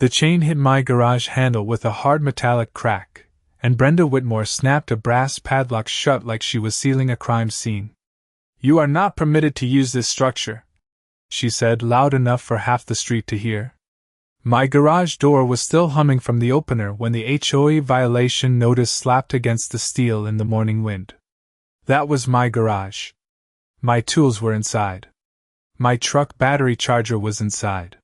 The chain hit my garage handle with a hard metallic crack, and Brenda Whitmore snapped a brass padlock shut like she was sealing a crime scene. "You are not permitted to use this structure," she said, loud enough for half the street to hear. My garage door was still humming from the opener when the HOA violation notice slapped against the steel in the morning wind. That was my garage. My tools were inside. My truck battery charger was inside.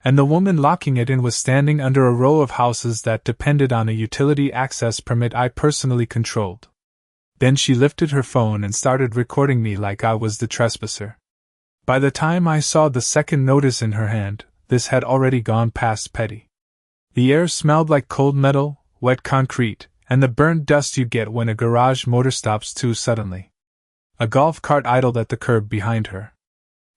And the woman locking it in was standing under a row of houses that depended on a utility access permit I personally controlled. Then she lifted her phone and started recording me like I was the trespasser. By the time I saw the second notice in her hand, this had already gone past petty. The air smelled like cold metal, wet concrete, and the burnt dust you get when a garage motor stops too suddenly. A golf cart idled at the curb behind her.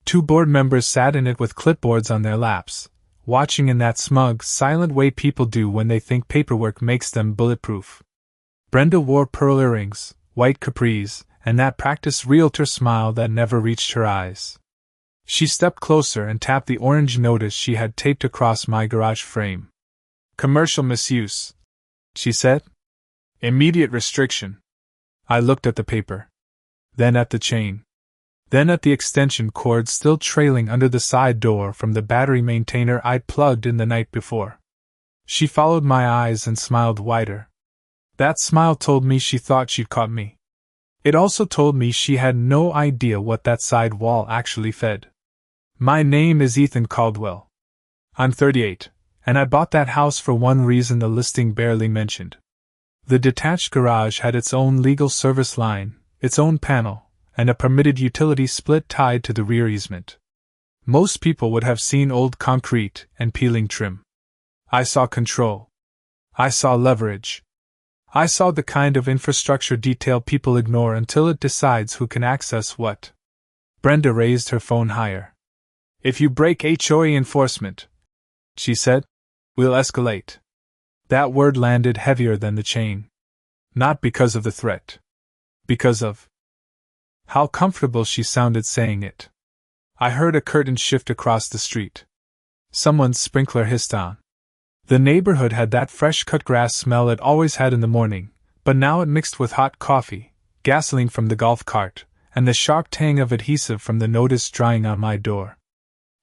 2 board members sat in it with clipboards on their laps, watching in that smug, silent way people do when they think paperwork makes them bulletproof. Brenda wore pearl earrings, white capris, and that practiced realtor smile that never reached her eyes. She stepped closer and tapped the orange notice she had taped across my garage frame. "Commercial misuse," she said. "Immediate restriction." I looked at the paper. Then at the chain. Then at the extension cord still trailing under the side door from the battery maintainer I'd plugged in the night before. She followed my eyes and smiled wider. That smile told me she thought she'd caught me. It also told me she had no idea what that side wall actually fed. "My name is Ethan Caldwell. I'm 38, and I bought that house for one reason the listing barely mentioned. The detached garage had its own legal service line, its own panel, and a permitted utility split tied to the rear easement. Most people would have seen old concrete and peeling trim. I saw control. I saw leverage. I saw the kind of infrastructure detail people ignore until it decides who can access what." Brenda raised her phone higher. "If you break HOA enforcement," she said, "we'll escalate." That word landed heavier than the chain. Not because of the threat. Because of how comfortable she sounded saying it. I heard a curtain shift across the street. Someone's sprinkler hissed on. The neighborhood had that fresh-cut grass smell it always had in the morning, but now it mixed with hot coffee, gasoline from the golf cart, and the sharp tang of adhesive from the notice drying on my door.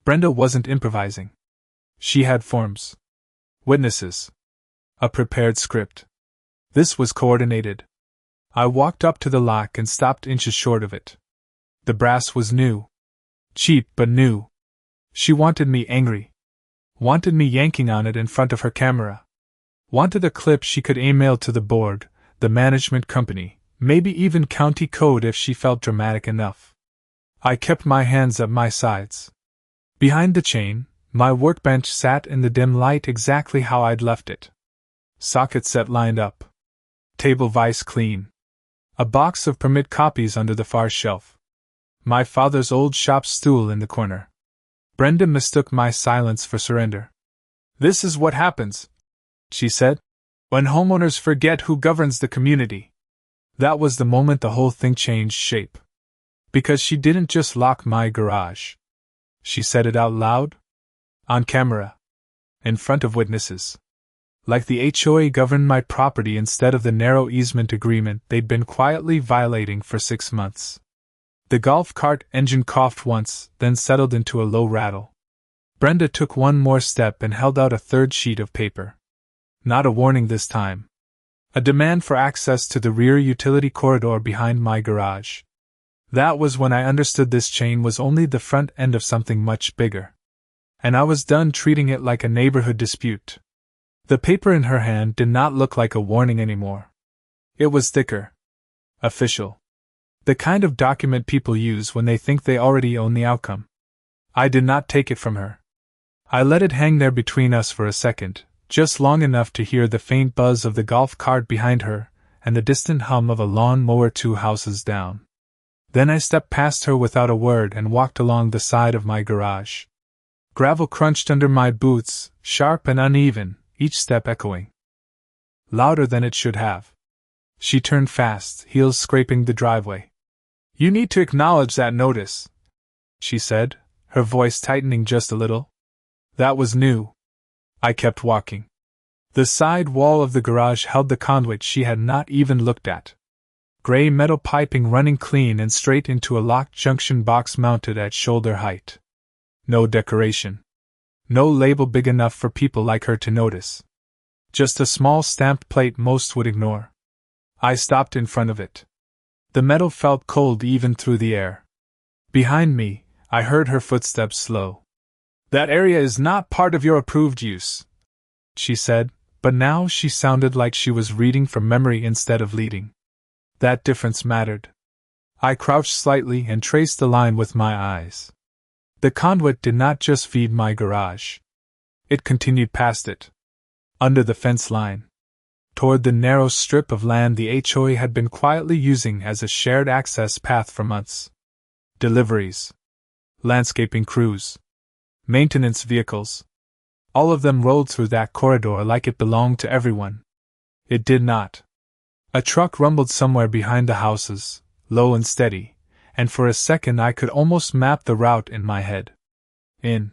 Brenda wasn't improvising. She had forms. Witnesses. A prepared script. This was coordinated. I walked up to the lock and stopped inches short of it. The brass was new. Cheap but new. She wanted me angry. Wanted me yanking on it in front of her camera. Wanted a clip she could email to the board, the management company, maybe even county code if she felt dramatic enough. I kept my hands at my sides. Behind the chain, my workbench sat in the dim light exactly how I'd left it. Socket set lined up. Table vise clean. A box of permit copies under the far shelf. My father's old shop stool in the corner. Brenda mistook my silence for surrender. "This is what happens," she said, "when homeowners forget who governs the community." That was the moment the whole thing changed shape. Because she didn't just lock my garage. She said it out loud. On camera. In front of witnesses. Like the HOA governed my property instead of the narrow easement agreement they'd been quietly violating for 6 months. The golf cart engine coughed once, then settled into a low rattle. Brenda took one more step and held out a third sheet of paper. Not a warning this time. A demand for access to the rear utility corridor behind my garage. That was when I understood this chain was only the front end of something much bigger. And I was done treating it like a neighborhood dispute. The paper in her hand did not look like a warning anymore. It was thicker. Official. The kind of document people use when they think they already own the outcome. I did not take it from her. I let it hang there between us for a second, just long enough to hear the faint buzz of the golf cart behind her and the distant hum of a lawn mower 2 houses down. Then I stepped past her without a word and walked along the side of my garage. Gravel crunched under my boots, sharp and uneven, each step echoing louder than it should have. She turned fast, heels scraping the driveway. "You need to acknowledge that notice," she said, her voice tightening just a little. That was new. I kept walking. The side wall of the garage held the conduit she had not even looked at. Gray metal piping running clean and straight into a locked junction box mounted at shoulder height. No decoration. No label big enough for people like her to notice. Just a small stamped plate most would ignore. I stopped in front of it. The metal felt cold even through the air. Behind me, I heard her footsteps slow. "That area is not part of your approved use," she said, but now she sounded like she was reading from memory instead of leading. That difference mattered. I crouched slightly and traced the line with my eyes. The conduit did not just feed my garage. It continued past it. Under the fence line. Toward the narrow strip of land the HOA had been quietly using as a shared access path for months. Deliveries. Landscaping crews. Maintenance vehicles. All of them rolled through that corridor like it belonged to everyone. It did not. A truck rumbled somewhere behind the houses, low and steady, and for a second I could almost map the route in my head. In.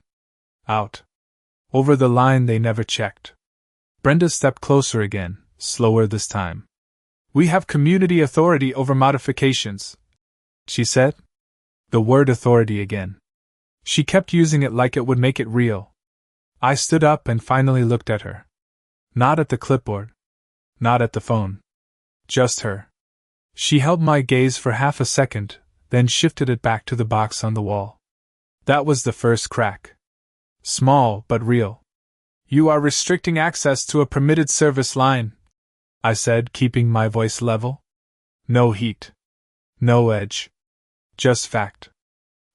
Out. Over the line they never checked. Brenda stepped closer again, slower this time. "We have community authority over modifications," she said. The word authority again. She kept using it like it would make it real. I stood up and finally looked at her. Not at the clipboard. Not at the phone. Just her. She held my gaze for half a second, then shifted it back to the box on the wall. That was the first crack. Small but real. "You are restricting access to a permitted service line," I said, keeping my voice level. No heat. No edge. Just fact.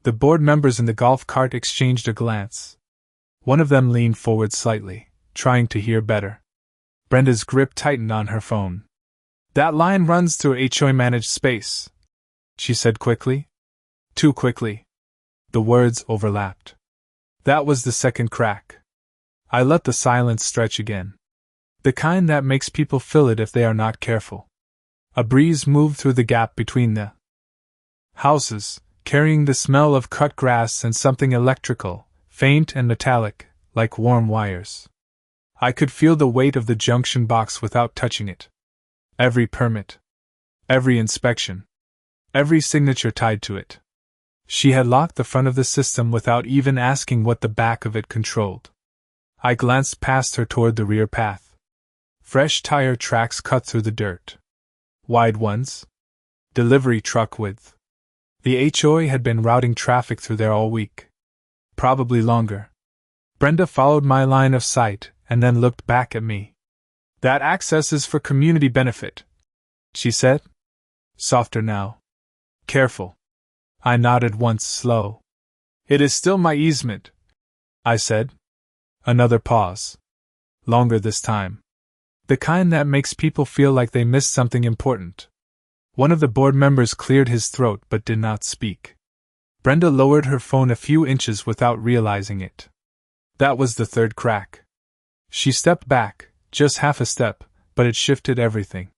The board members in the golf cart exchanged a glance. One of them leaned forward slightly, trying to hear better. Brenda's grip tightened on her phone. "That line runs through HOA-managed space," she said quickly. Too quickly. The words overlapped. That was the second crack. I let the silence stretch again. The kind that makes people feel it if they are not careful. A breeze moved through the gap between the houses, carrying the smell of cut grass and something electrical, faint and metallic, like warm wires. I could feel the weight of the junction box without touching it. Every permit. Every inspection. Every signature tied to it. She had locked the front of the system without even asking what the back of it controlled. I glanced past her toward the rear path. Fresh tire tracks cut through the dirt. Wide ones. Delivery truck width. The HOA had been routing traffic through there all week. Probably longer. Brenda followed my line of sight and then looked back at me. "That access is for community benefit," she said. Softer now. "Careful." I nodded once, slow. "It is still my easement," I said. Another pause. Longer this time. The kind that makes people feel like they missed something important. One of the board members cleared his throat but did not speak. Brenda lowered her phone a few inches without realizing it. That was the third crack. She stepped back, just half a step, but it shifted everything.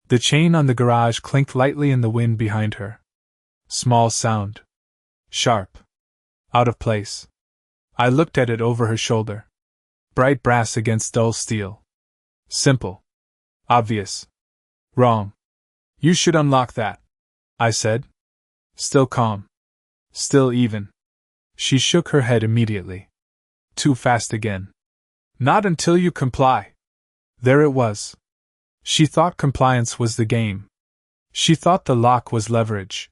The chain on the garage clinked lightly in the wind behind her. Small sound. Sharp. Out of place. I looked at it over her shoulder. Bright brass against dull steel. Simple. Obvious. Wrong. "You should unlock that," I said. Still calm. Still even. She shook her head immediately. Too fast again. "Not until you comply." There it was. She thought compliance was the game. She thought the lock was leverage.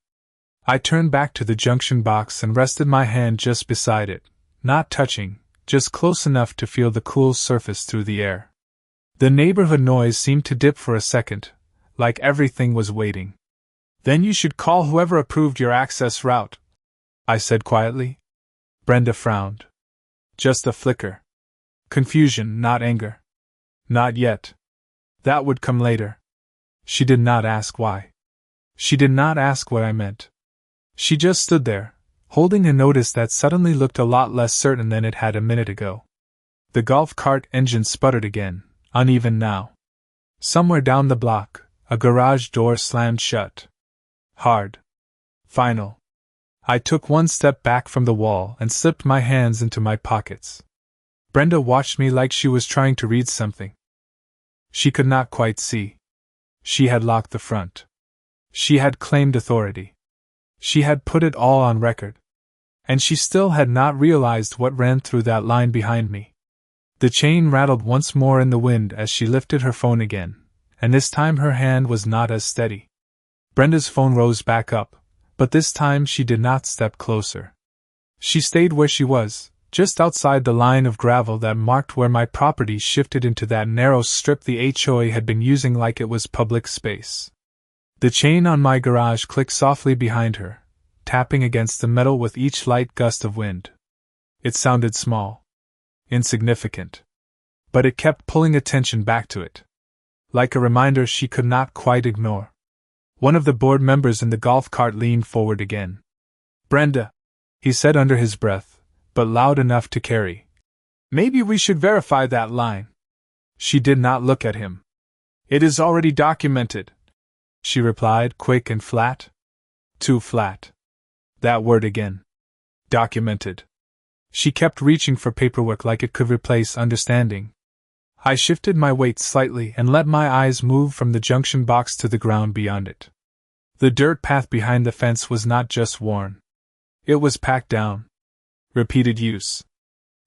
I turned back to the junction box and rested my hand just beside it, not touching, just close enough to feel the cool surface through the air. The neighborhood noise seemed to dip for a second, like everything was waiting. "Then you should call whoever approved your access route," I said quietly. Brenda frowned. Just a flicker. Confusion, not anger. Not yet. That would come later. She did not ask why. She did not ask what I meant. She just stood there, holding a notice that suddenly looked a lot less certain than it had a minute ago. The golf cart engine sputtered again, uneven now. Somewhere down the block, a garage door slammed shut. Hard. Final. I took one step back from the wall and slipped my hands into my pockets. Brenda watched me like she was trying to read something. She could not quite see. She had locked the front. She had claimed authority. She had put it all on record. And she still had not realized what ran through that line behind me. The chain rattled once more in the wind as she lifted her phone again, and this time her hand was not as steady. Brenda's phone rose back up, but this time she did not step closer. She stayed where she was, just outside the line of gravel that marked where my property shifted into that narrow strip the HOA had been using like it was public space. The chain on my garage clicked softly behind her, tapping against the metal with each light gust of wind. It sounded small, insignificant, but it kept pulling attention back to it, like a reminder she could not quite ignore. One of the board members in the golf cart leaned forward again. "Brenda," he said under his breath, but loud enough to carry. "Maybe we should verify that line." She did not look at him. "It is already documented," she replied, quick and flat. Too flat. That word again. Documented. She kept reaching for paperwork like it could replace understanding. I shifted my weight slightly and let my eyes move from the junction box to the ground beyond it. The dirt path behind the fence was not just worn. It was packed down. Repeated use.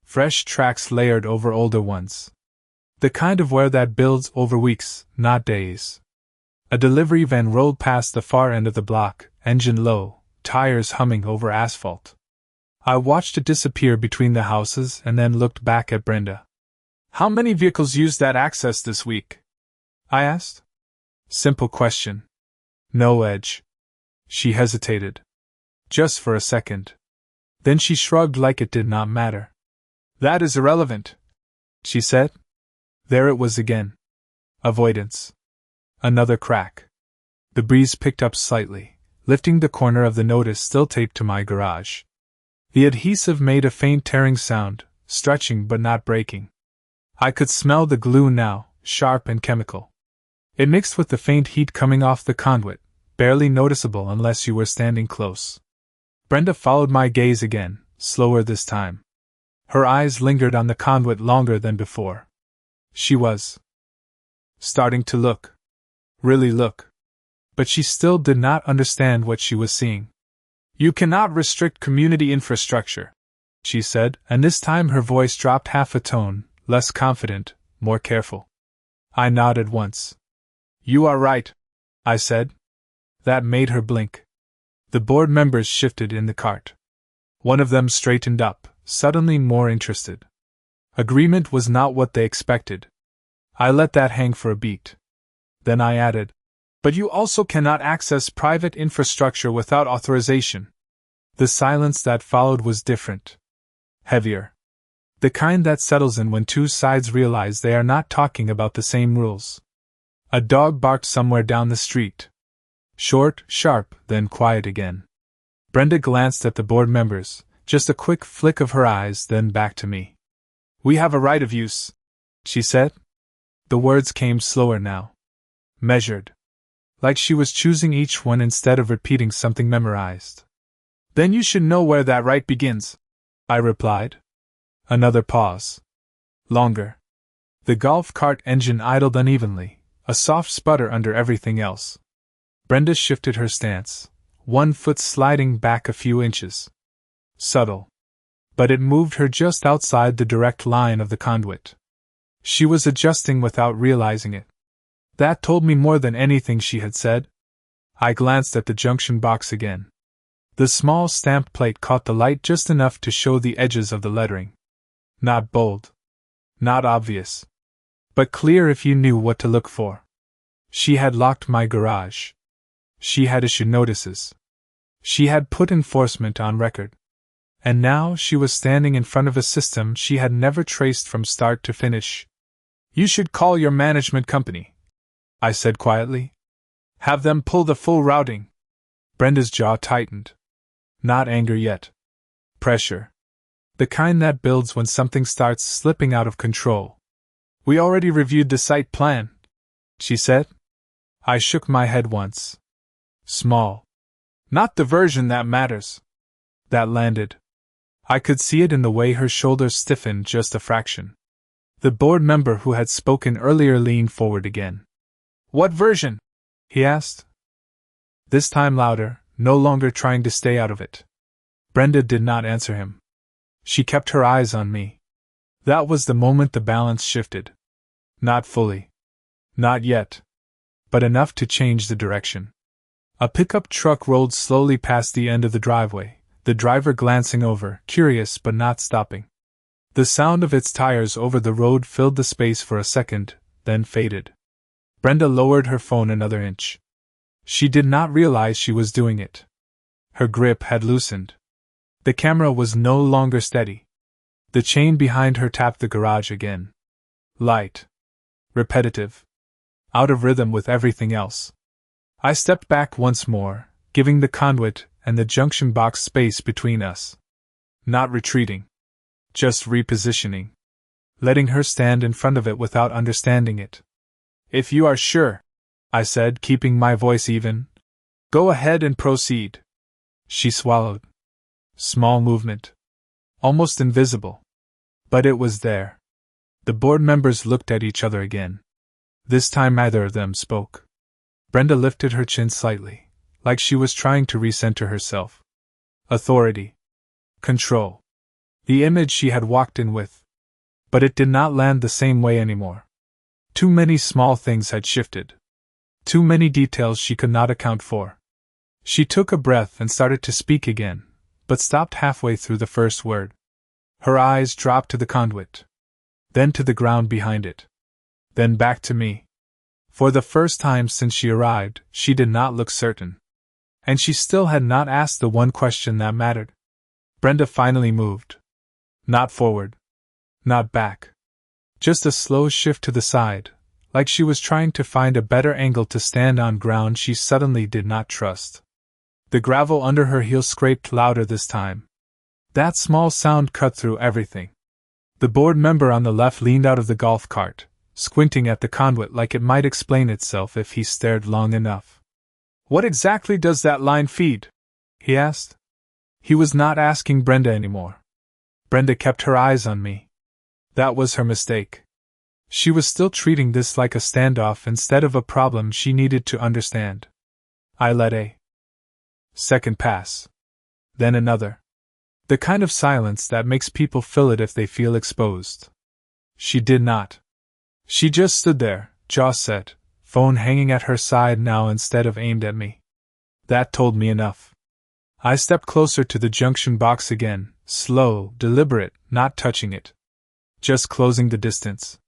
Fresh tracks layered over older ones. The kind of wear that builds over weeks, not days. A delivery van rolled past the far end of the block, engine low, tires humming over asphalt. I watched it disappear between the houses and then looked back at Brenda. "How many vehicles used that access this week?" I asked. Simple question. No edge. She hesitated. Just for a second. Then she shrugged like it did not matter. "That is irrelevant," she said. There it was again. Avoidance. Another crack. The breeze picked up slightly, lifting the corner of the notice still taped to my garage. The adhesive made a faint tearing sound, stretching but not breaking. I could smell the glue now, sharp and chemical. It mixed with the faint heat coming off the conduit, barely noticeable unless you were standing close. Brenda followed my gaze again, slower this time. Her eyes lingered on the conduit longer than before. She was starting to look. Really look. But she still did not understand what she was seeing. "You cannot restrict community infrastructure," she said, and this time her voice dropped half a tone, less confident, more careful. I nodded once. "You are right," I said. That made her blink. The board members shifted in the cart. One of them straightened up, suddenly more interested. Agreement was not what they expected. I let that hang for a beat. Then I added, "But you also cannot access private infrastructure without authorization." The silence that followed was different. Heavier. The kind that settles in when two sides realize they are not talking about the same rules. A dog barked somewhere down the street. Short, sharp, then quiet again. Brenda glanced at the board members, just a quick flick of her eyes, then back to me. "We have a right of use," she said. The words came slower now. Measured. Like she was choosing each one instead of repeating something memorized. "Then you should know where that right begins," I replied. Another pause. Longer. The golf cart engine idled unevenly, a soft sputter under everything else. Brenda shifted her stance, one foot sliding back a few inches. Subtle. But it moved her just outside the direct line of the conduit. She was adjusting without realizing it. That told me more than anything she had said. I glanced at the junction box again. The small stamp plate caught the light just enough to show the edges of the lettering. Not bold. Not obvious. But clear if you knew what to look for. She had locked my garage. She had issued notices. She had put enforcement on record. And now she was standing in front of a system she had never traced from start to finish. "You should call your management company," I said quietly. "Have them pull the full routing." Brenda's jaw tightened. Not anger yet. Pressure. The kind that builds when something starts slipping out of control. "We already reviewed the site plan," she said. I shook my head once. Small. "Not the version that matters." That landed. I could see it in the way her shoulders stiffened just a fraction. The board member who had spoken earlier leaned forward again. "What version?" he asked. This time louder, no longer trying to stay out of it. Brenda did not answer him. She kept her eyes on me. That was the moment the balance shifted. Not fully. Not yet. But enough to change the direction. A pickup truck rolled slowly past the end of the driveway, the driver glancing over, curious but not stopping. The sound of its tires over the road filled the space for a second, then faded. Brenda lowered her phone another inch. She did not realize she was doing it. Her grip had loosened. The camera was no longer steady. The chain behind her tapped the garage again. Light. Repetitive. Out of rhythm with everything else. I stepped back once more, giving the conduit and the junction box space between us. Not retreating. Just repositioning. Letting her stand in front of it without understanding it. "If you are sure," I said, keeping my voice even, "go ahead and proceed." She swallowed. Small movement. Almost invisible. But it was there. The board members looked at each other again. This time neither of them spoke. Brenda lifted her chin slightly, like she was trying to recenter herself. Authority. Control. The image she had walked in with. But it did not land the same way anymore. Too many small things had shifted. Too many details she could not account for. She took a breath and started to speak again, but stopped halfway through the first word. Her eyes dropped to the conduit. Then to the ground behind it. Then back to me. For the first time since she arrived, she did not look certain. And she still had not asked the one question that mattered. Brenda finally moved. Not forward. Not back. Just a slow shift to the side, like she was trying to find a better angle to stand on ground she suddenly did not trust. The gravel under her heels scraped louder this time. That small sound cut through everything. The board member on the left leaned out of the golf cart, squinting at the conduit like it might explain itself if he stared long enough. "What exactly does that line feed?" he asked. He was not asking Brenda anymore. Brenda kept her eyes on me. That was her mistake. She was still treating this like a standoff instead of a problem she needed to understand. I let a second pass. Then another. The kind of silence that makes people fill it if they feel exposed. She did not. She just stood there, jaw set, phone hanging at her side now instead of aimed at me. That told me enough. I stepped closer to the junction box again, slow, deliberate, not touching it. Just closing the distance.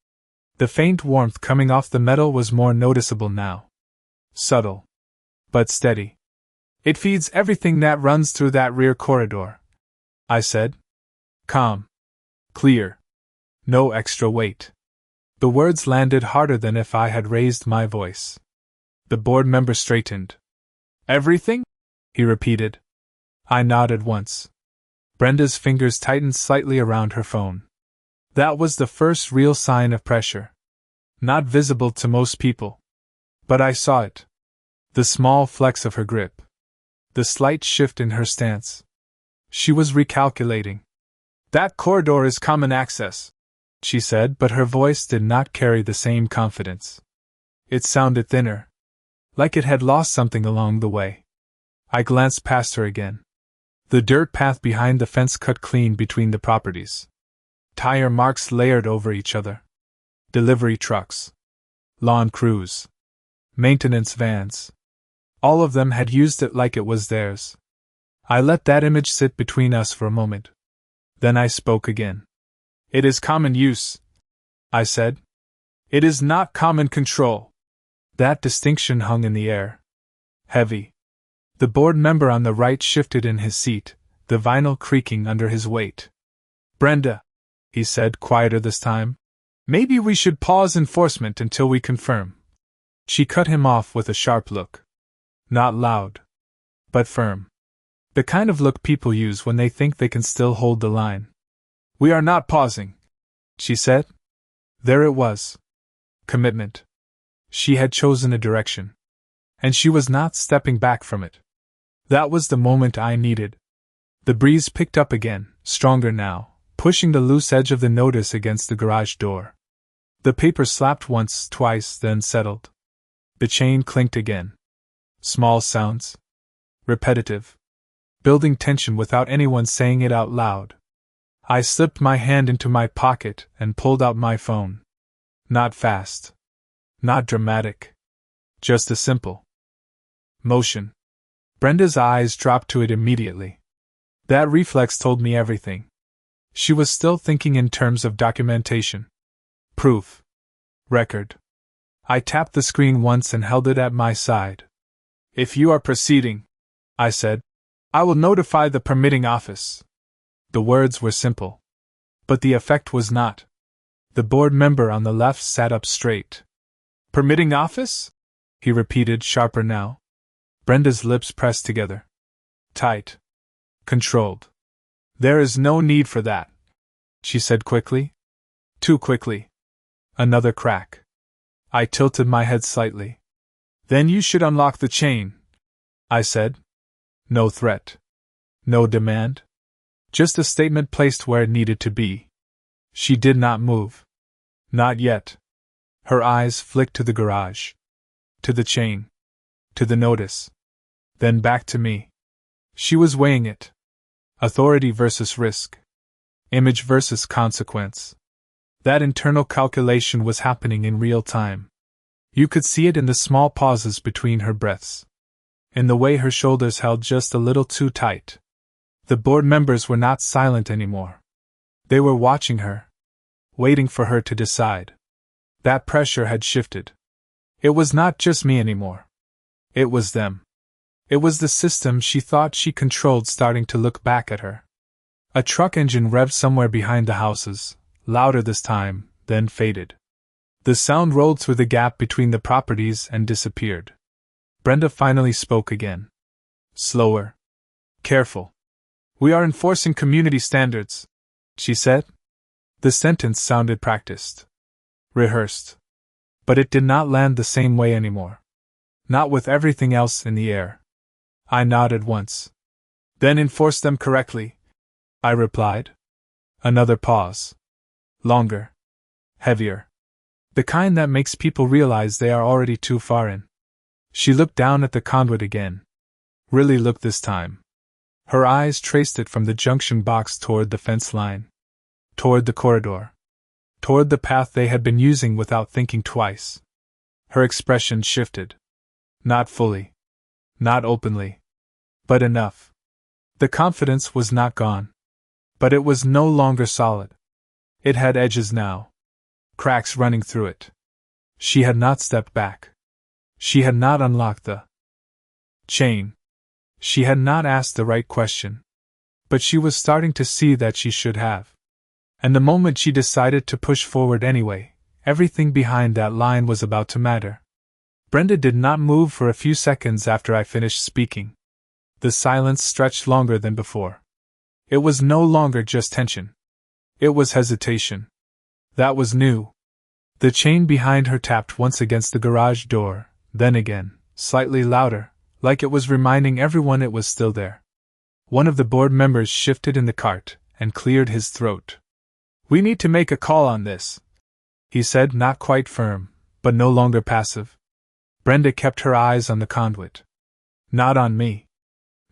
The faint warmth coming off the metal was more noticeable now. Subtle. But steady. "It feeds everything that runs through that rear corridor," I said. Calm. Clear. No extra weight. The words landed harder than if I had raised my voice. The board member straightened. "Everything?" he repeated. I nodded once. Brenda's fingers tightened slightly around her phone. That was the first real sign of pressure. Not visible to most people. But I saw it. The small flex of her grip. The slight shift in her stance. She was recalculating. "That corridor is common access," she said, but her voice did not carry the same confidence. It sounded thinner. Like it had lost something along the way. I glanced past her again. The dirt path behind the fence cut clean between the properties. Tire marks layered over each other. Delivery trucks. Lawn crews. Maintenance vans. All of them had used it like it was theirs. I let that image sit between us for a moment. Then I spoke again. "It is common use," I said. "It is not common control." That distinction hung in the air. Heavy. The board member on the right shifted in his seat, the vinyl creaking under his weight. "Brenda," he said, quieter this time, "maybe we should pause enforcement until we confirm." She cut him off with a sharp look. Not loud. But firm. The kind of look people use when they think they can still hold the line. "We are not pausing," she said. There it was. Commitment. She had chosen a direction. And she was not stepping back from it. That was the moment I needed. The breeze picked up again, stronger now, pushing the loose edge of the notice against the garage door. The paper slapped once, twice, then settled. The chain clinked again. Small sounds. Repetitive. Building tension without anyone saying it out loud. I slipped my hand into my pocket and pulled out my phone. Not fast. Not dramatic. Just a simple motion. Brenda's eyes dropped to it immediately. That reflex told me everything. She was still thinking in terms of documentation. Proof. Record. I tapped the screen once and held it at my side. If you are proceeding, I said, I will notify the permitting office. The words were simple. But the effect was not. The board member on the left sat up straight. Permitting office? He repeated, sharper now. Brenda's lips pressed together. Tight. Controlled. There is no need for that, she said quickly. Too quickly. Another crack. I tilted my head slightly. Then you should unlock the chain, I said. No threat. No demand. Just a statement placed where it needed to be. She did not move. Not yet. Her eyes flicked to the garage. To the chain. To the notice. Then back to me. She was weighing it. Authority versus risk. Image versus consequence. That internal calculation was happening in real time. You could see it in the small pauses between her breaths. In the way her shoulders held just a little too tight. The board members were not silent anymore. They were watching her. Waiting for her to decide. That pressure had shifted. It was not just me anymore. It was them. It was the system she thought she controlled starting to look back at her. A truck engine revved somewhere behind the houses, louder this time, then faded. The sound rolled through the gap between the properties and disappeared. Brenda finally spoke again. Slower. Careful. We are enforcing community standards, she said. The sentence sounded practiced. Rehearsed. But it did not land the same way anymore. Not with everything else in the air. I nodded once. Then enforce them correctly, I replied. Another pause. Longer. Heavier. The kind that makes people realize they are already too far in. She looked down at the conduit again. Really looked this time. Her eyes traced it from the junction box toward the fence line. Toward the corridor. Toward the path they had been using without thinking twice. Her expression shifted. Not fully. Not openly. But enough. The confidence was not gone. But it was no longer solid. It had edges now. Cracks running through it. She had not stepped back. She had not unlocked the chain. She had not asked the right question. But she was starting to see that she should have. And the moment she decided to push forward anyway, everything behind that line was about to matter. Brenda did not move for a few seconds after I finished speaking. The silence stretched longer than before. It was no longer just tension. It was hesitation. That was new. The chain behind her tapped once against the garage door, then again, slightly louder, like it was reminding everyone it was still there. One of the board members shifted in the cart and cleared his throat. We need to make a call on this, he said, not quite firm, but no longer passive. Brenda kept her eyes on the conduit. Not on me.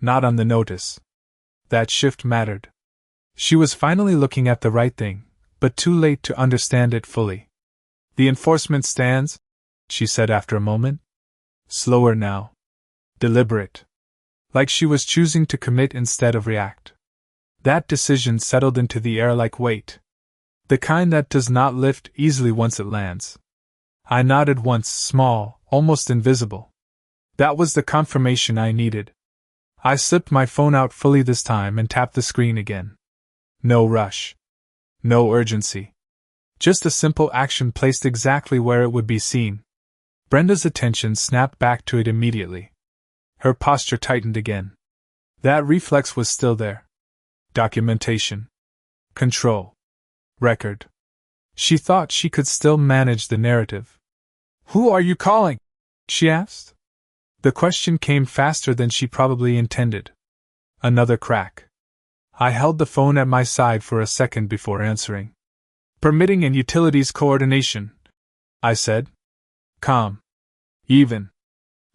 Not on the notice. That shift mattered. She was finally looking at the right thing, but too late to understand it fully. The enforcement stands, she said after a moment. Slower now. Deliberate. Like she was choosing to commit instead of react. That decision settled into the air like weight. The kind that does not lift easily once it lands. I nodded once, small, almost invisible. That was the confirmation I needed. I slipped my phone out fully this time and tapped the screen again. No rush. No urgency. Just a simple action placed exactly where it would be seen. Brenda's attention snapped back to it immediately. Her posture tightened again. That reflex was still there. Documentation. Control. Record. She thought she could still manage the narrative. Who are you calling? She asked. The question came faster than she probably intended. Another crack. I held the phone at my side for a second before answering. Permitting and utilities coordination, I said. Calm. Even.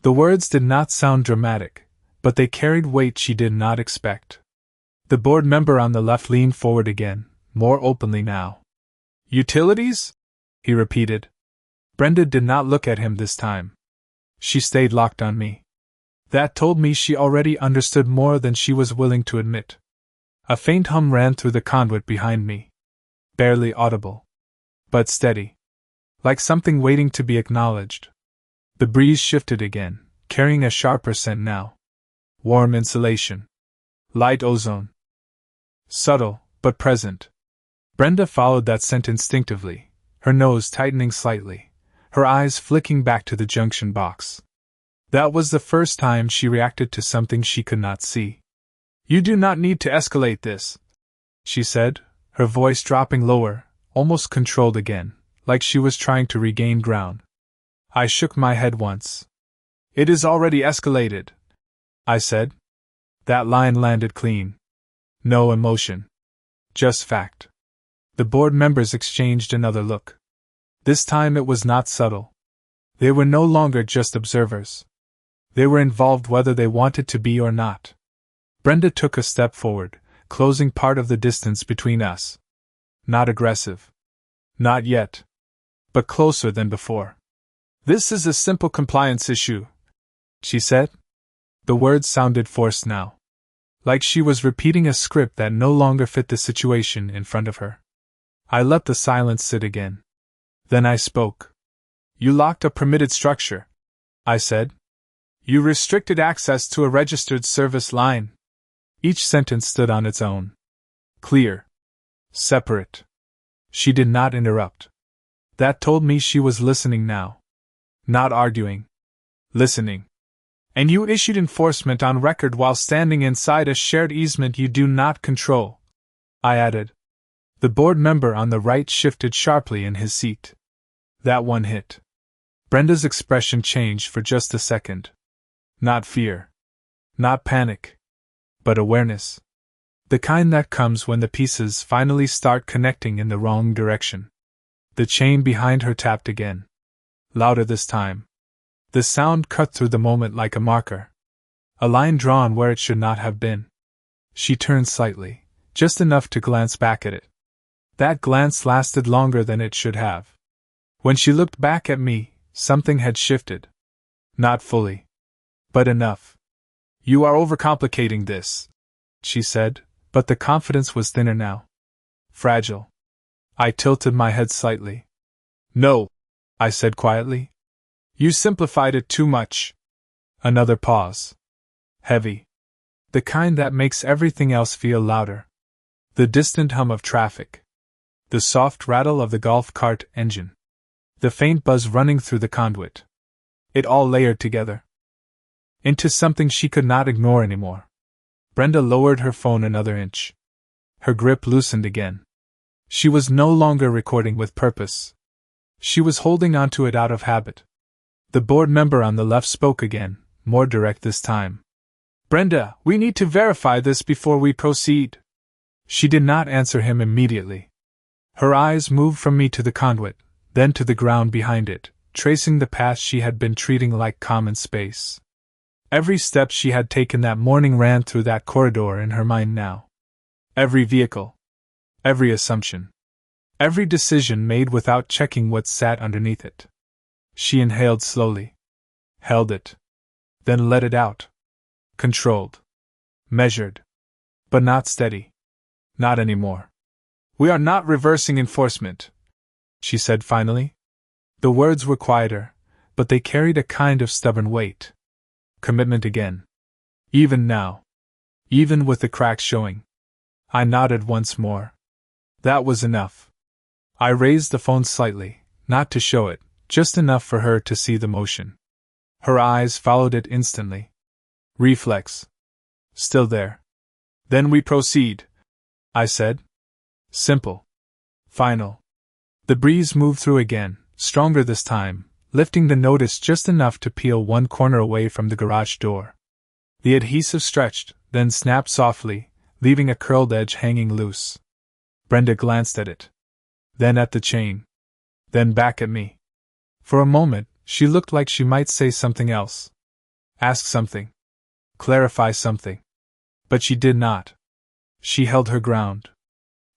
The words did not sound dramatic, but they carried weight she did not expect. The board member on the left leaned forward again, more openly now. Utilities? He repeated. Brenda did not look at him this time. She stayed locked on me. That told me she already understood more than she was willing to admit. A faint hum ran through the conduit behind me. Barely audible. But steady. Like something waiting to be acknowledged. The breeze shifted again, carrying a sharper scent now. Warm insulation. Light ozone. Subtle, but present. Brenda followed that scent instinctively, her nose tightening slightly, her eyes flicking back to the junction box. That was the first time she reacted to something she could not see. You do not need to escalate this, she said, her voice dropping lower, almost controlled again, like she was trying to regain ground. I shook my head once. It is already escalated, I said. That line landed clean. No emotion. Just fact. The board members exchanged another look. This time it was not subtle. They were no longer just observers. They were involved whether they wanted to be or not. Brenda took a step forward, closing part of the distance between us. Not aggressive. Not yet. But closer than before. This is a simple compliance issue, she said. The words sounded forced now. Like she was repeating a script that no longer fit the situation in front of her. I let the silence sit again. Then I spoke. You locked a permitted structure, I said. You restricted access to a registered service line. Each sentence stood on its own. Clear. Separate. She did not interrupt. That told me she was listening now. Not arguing. Listening. And you issued enforcement on record while standing inside a shared easement you do not control, I added. The board member on the right shifted sharply in his seat. That one hit. Brenda's expression changed for just a second. Not fear. Not panic. But awareness. The kind that comes when the pieces finally start connecting in the wrong direction. The chain behind her tapped again. Louder this time. The sound cut through the moment like a marker. A line drawn where it should not have been. She turned slightly, just enough to glance back at it. That glance lasted longer than it should have. When she looked back at me, something had shifted. Not fully. But enough. You are overcomplicating this, she said, but the confidence was thinner now. Fragile. I tilted my head slightly. No, I said quietly. You simplified it too much. Another pause. Heavy. The kind that makes everything else feel louder. The distant hum of traffic. The soft rattle of the golf cart engine. The faint buzz running through the conduit. It all layered together. Into something she could not ignore anymore. Brenda lowered her phone another inch. Her grip loosened again. She was no longer recording with purpose. She was holding onto it out of habit. The board member on the left spoke again, more direct this time. Brenda, we need to verify this before we proceed. She did not answer him immediately. Her eyes moved from me to the conduit, then to the ground behind it, tracing the path she had been treating like common space. Every step she had taken that morning ran through that corridor in her mind now. Every vehicle. Every assumption. Every decision made without checking what sat underneath it. She inhaled slowly. Held it. Then let it out. Controlled. Measured. But not steady. Not anymore. We are not reversing enforcement, she said finally. The words were quieter, but they carried a kind of stubborn weight. Commitment again. Even now. Even with the cracks showing. I nodded once more. That was enough. I raised the phone slightly, not to show it, just enough for her to see the motion. Her eyes followed it instantly. Reflex. Still there. Then we proceed, I said. Simple. Final. The breeze moved through again, stronger this time, lifting the notice just enough to peel one corner away from the garage door. The adhesive stretched, then snapped softly, leaving a curled edge hanging loose. Brenda glanced at it. Then at the chain. Then back at me. For a moment, she looked like she might say something else. Ask something. Clarify something. But she did not. She held her ground.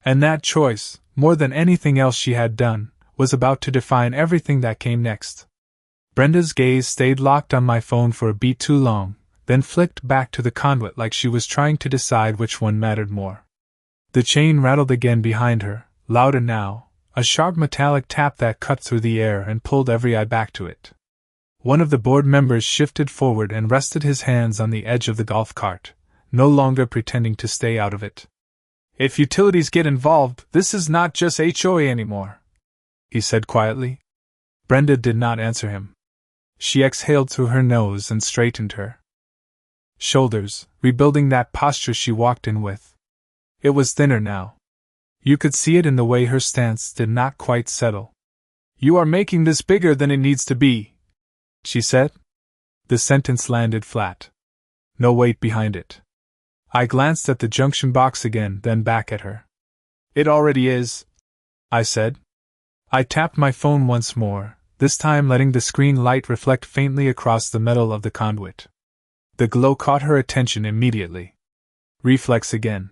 And that choice, more than anything else she had done, was about to define everything that came next. Brenda's gaze stayed locked on my phone for a beat too long, then flicked back to the conduit like she was trying to decide which one mattered more. The chain rattled again behind her, louder now, a sharp metallic tap that cut through the air and pulled every eye back to it. One of the board members shifted forward and rested his hands on the edge of the golf cart, no longer pretending to stay out of it. If utilities get involved, this is not just HOA anymore, he said quietly. Brenda did not answer him. She exhaled through her nose and straightened her shoulders, rebuilding that posture she walked in with. It was thinner now. You could see it in the way her stance did not quite settle. You are making this bigger than it needs to be, she said. The sentence landed flat. No weight behind it. I glanced at the junction box again, then back at her. It already is, I said. I tapped my phone once more, this time letting the screen light reflect faintly across the metal of the conduit. The glow caught her attention immediately. Reflex again.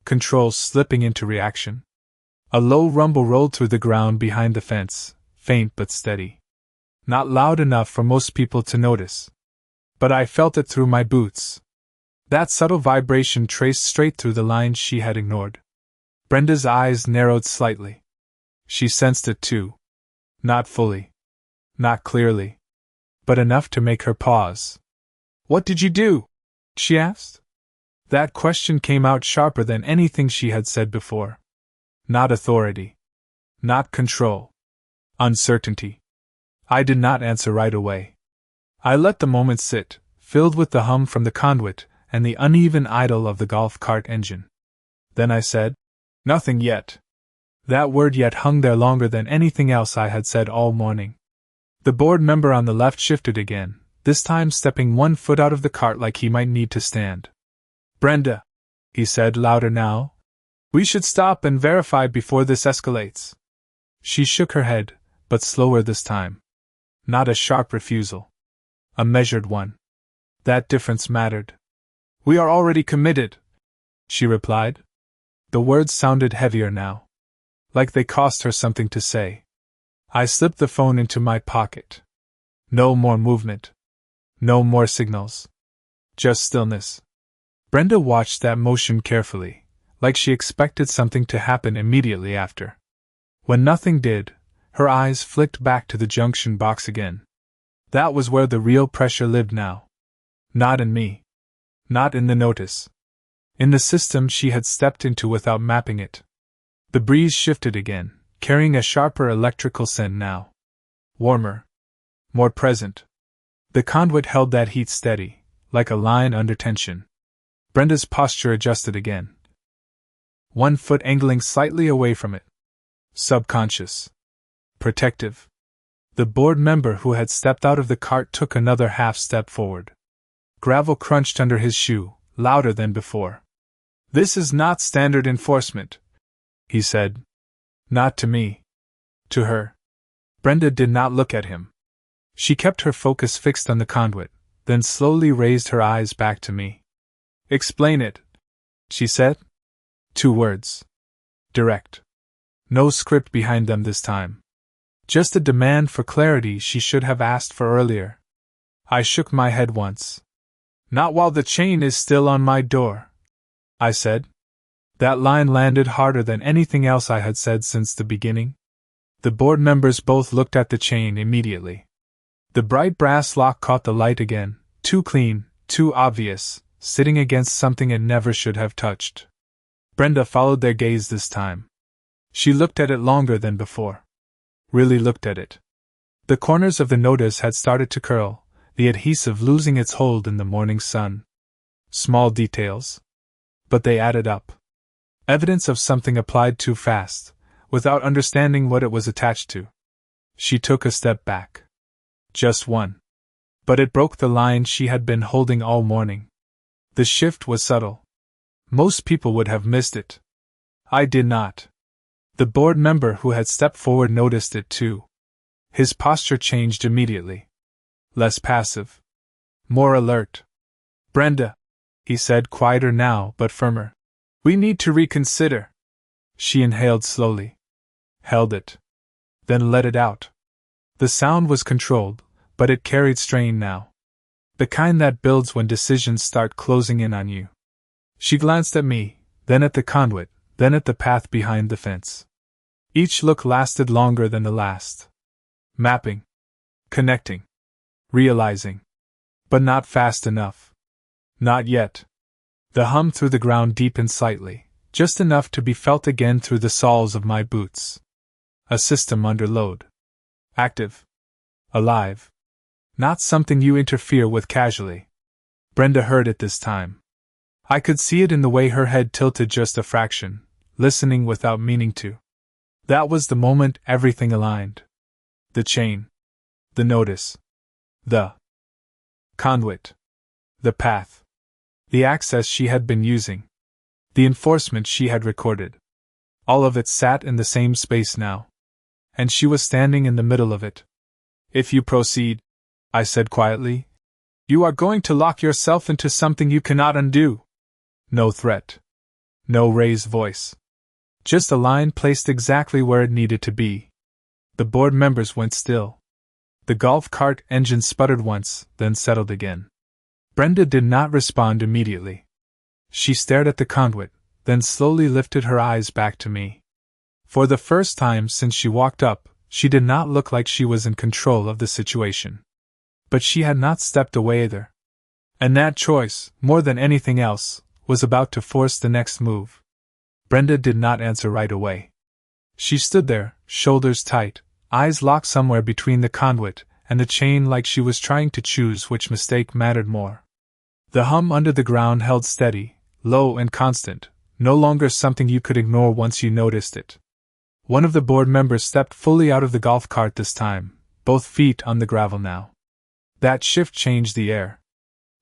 Controls slipping into reaction. A low rumble rolled through the ground behind the fence, faint but steady. Not loud enough for most people to notice. But I felt it through my boots. That subtle vibration traced straight through the lines she had ignored. Brenda's eyes narrowed slightly. She sensed it too. Not fully. Not clearly. But enough to make her pause. What did you do? She asked. That question came out sharper than anything she had said before. Not authority. Not control. Uncertainty. I did not answer right away. I let the moment sit, filled with the hum from the conduit and the uneven idle of the golf cart engine. Then I said, nothing yet. That word yet hung there longer than anything else I had said all morning. The board member on the left shifted again, this time stepping 1 foot out of the cart like he might need to stand. Brenda, he said louder now, we should stop and verify before this escalates. She shook her head, but slower this time. Not a sharp refusal. A measured one. That difference mattered. We are already committed, she replied. The words sounded heavier now. Like they cost her something to say. I slipped the phone into my pocket. No more movement. No more signals. Just stillness. Brenda watched that motion carefully, like she expected something to happen immediately after. When nothing did, her eyes flicked back to the junction box again. That was where the real pressure lived now. Not in me. Not in the notice. In the system she had stepped into without mapping it. The breeze shifted again, carrying a sharper electrical scent now. Warmer. More present. The conduit held that heat steady, like a line under tension. Brenda's posture adjusted again. 1 foot angling slightly away from it. Subconscious. Protective. The board member who had stepped out of the cart took another half step forward. Gravel crunched under his shoe, louder than before. This is not standard enforcement, he said. Not to me. To her. Brenda did not look at him. She kept her focus fixed on the conduit, then slowly raised her eyes back to me. Explain it, she said. 2 words. Direct. No script behind them this time. Just a demand for clarity she should have asked for earlier. I shook my head once. Not while the chain is still on my door, I said. That line landed harder than anything else I had said since the beginning. The board members both looked at the chain immediately. The bright brass lock caught the light again, too clean, too obvious, sitting against something it never should have touched. Brenda followed their gaze this time. She looked at it longer than before. Really looked at it. The corners of the notice had started to curl, the adhesive losing its hold in the morning sun. Small details. But they added up. Evidence of something applied too fast, without understanding what it was attached to. She took a step back. Just one. But it broke the line she had been holding all morning. The shift was subtle. Most people would have missed it. I did not. The board member who had stepped forward noticed it too. His posture changed immediately. Less passive. More alert. Brenda, he said, quieter now but firmer. We need to reconsider. She inhaled slowly. Held it. Then let it out. The sound was controlled, but it carried strain now. The kind that builds when decisions start closing in on you. She glanced at me, then at the conduit, then at the path behind the fence. Each look lasted longer than the last. Mapping. Connecting. Realizing. But not fast enough. Not yet. The hum through the ground deepened slightly, just enough to be felt again through the soles of my boots. A system under load. Active. Alive. Not something you interfere with casually. Brenda heard it this time. I could see it in the way her head tilted just a fraction, listening without meaning to. That was the moment everything aligned. The chain. The notice. The conduit. The path. The access she had been using. The enforcement she had recorded. All of it sat in the same space now. And she was standing in the middle of it. If you proceed, I said quietly, you are going to lock yourself into something you cannot undo. No threat. No raised voice. Just a line placed exactly where it needed to be. The board members went still. The golf cart engine sputtered once, then settled again. Brenda did not respond immediately. She stared at the conduit, then slowly lifted her eyes back to me. For the first time since she walked up, she did not look like she was in control of the situation. But she had not stepped away either. And that choice, more than anything else, was about to force the next move. Brenda did not answer right away. She stood there, shoulders tight, eyes locked somewhere between the conduit and the chain, like she was trying to choose which mistake mattered more. The hum under the ground held steady, low and constant, no longer something you could ignore once you noticed it. One of the board members stepped fully out of the golf cart this time, both feet on the gravel now. That shift changed the air.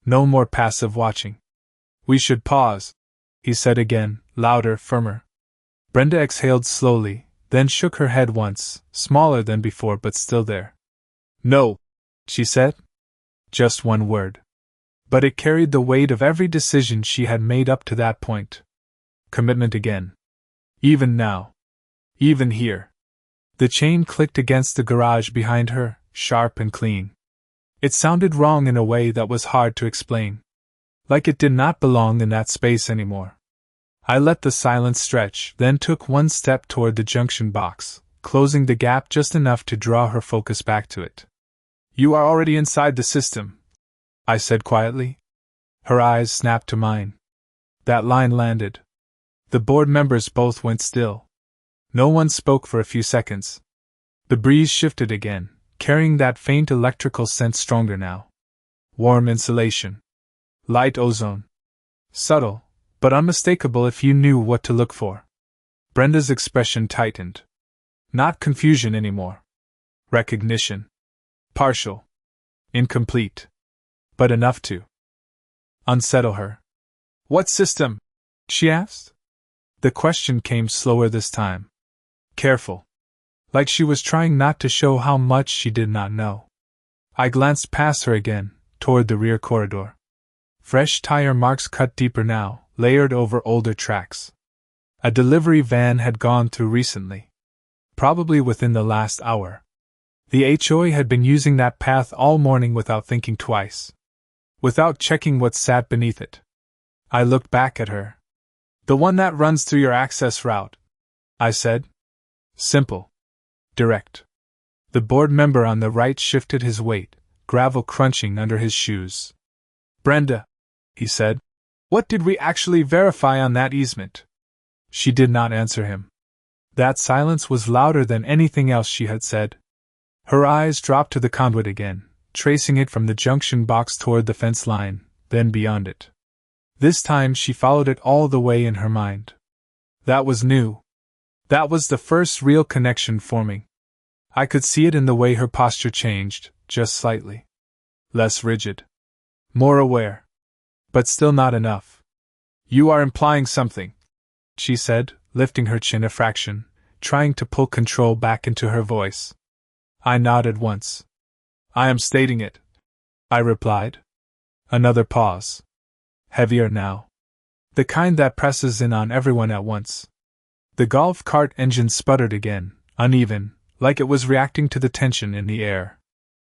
No more passive watching. We should pause, he said again, louder, firmer. Brenda exhaled slowly, then shook her head once, smaller than before but still there. No, she said. Just one word. But it carried the weight of every decision she had made up to that point. Commitment again. Even now. Even here. The chain clicked against the garage behind her, sharp and clean. It sounded wrong in a way that was hard to explain. Like it did not belong in that space anymore. I let the silence stretch, then took one step toward the junction box, closing the gap just enough to draw her focus back to it. You are already inside the system, I said quietly. Her eyes snapped to mine. That line landed. The board members both went still. No one spoke for a few seconds. The breeze shifted again, carrying that faint electrical scent stronger now. Warm insulation. Light ozone. Subtle, but unmistakable if you knew what to look for. Brenda's expression tightened. Not confusion anymore. Recognition. Partial. Incomplete. But enough to unsettle her. What system? She asked. The question came slower this time. Careful. Like she was trying not to show how much she did not know. I glanced past her again, toward the rear corridor. Fresh tire marks cut deeper now, layered over older tracks. A delivery van had gone through recently. Probably within the last hour. The HOA had been using that path all morning without thinking twice. Without checking what sat beneath it. I looked back at her. The one that runs through your access route, I said. Simple. Direct. The board member on the right shifted his weight, gravel crunching under his shoes. Brenda, he said, what did we actually verify on that easement? She did not answer him. That silence was louder than anything else she had said. Her eyes dropped to the conduit again, tracing it from the junction box toward the fence line, then beyond it. This time she followed it all the way in her mind. That was new. That was the first real connection forming. I could see it in the way her posture changed, just slightly. Less rigid. More aware. But still not enough. You are implying something, she said, lifting her chin a fraction, trying to pull control back into her voice. I nodded once. I am stating it, I replied. Another pause. Heavier now. The kind that presses in on everyone at once. The golf cart engine sputtered again, uneven, like it was reacting to the tension in the air.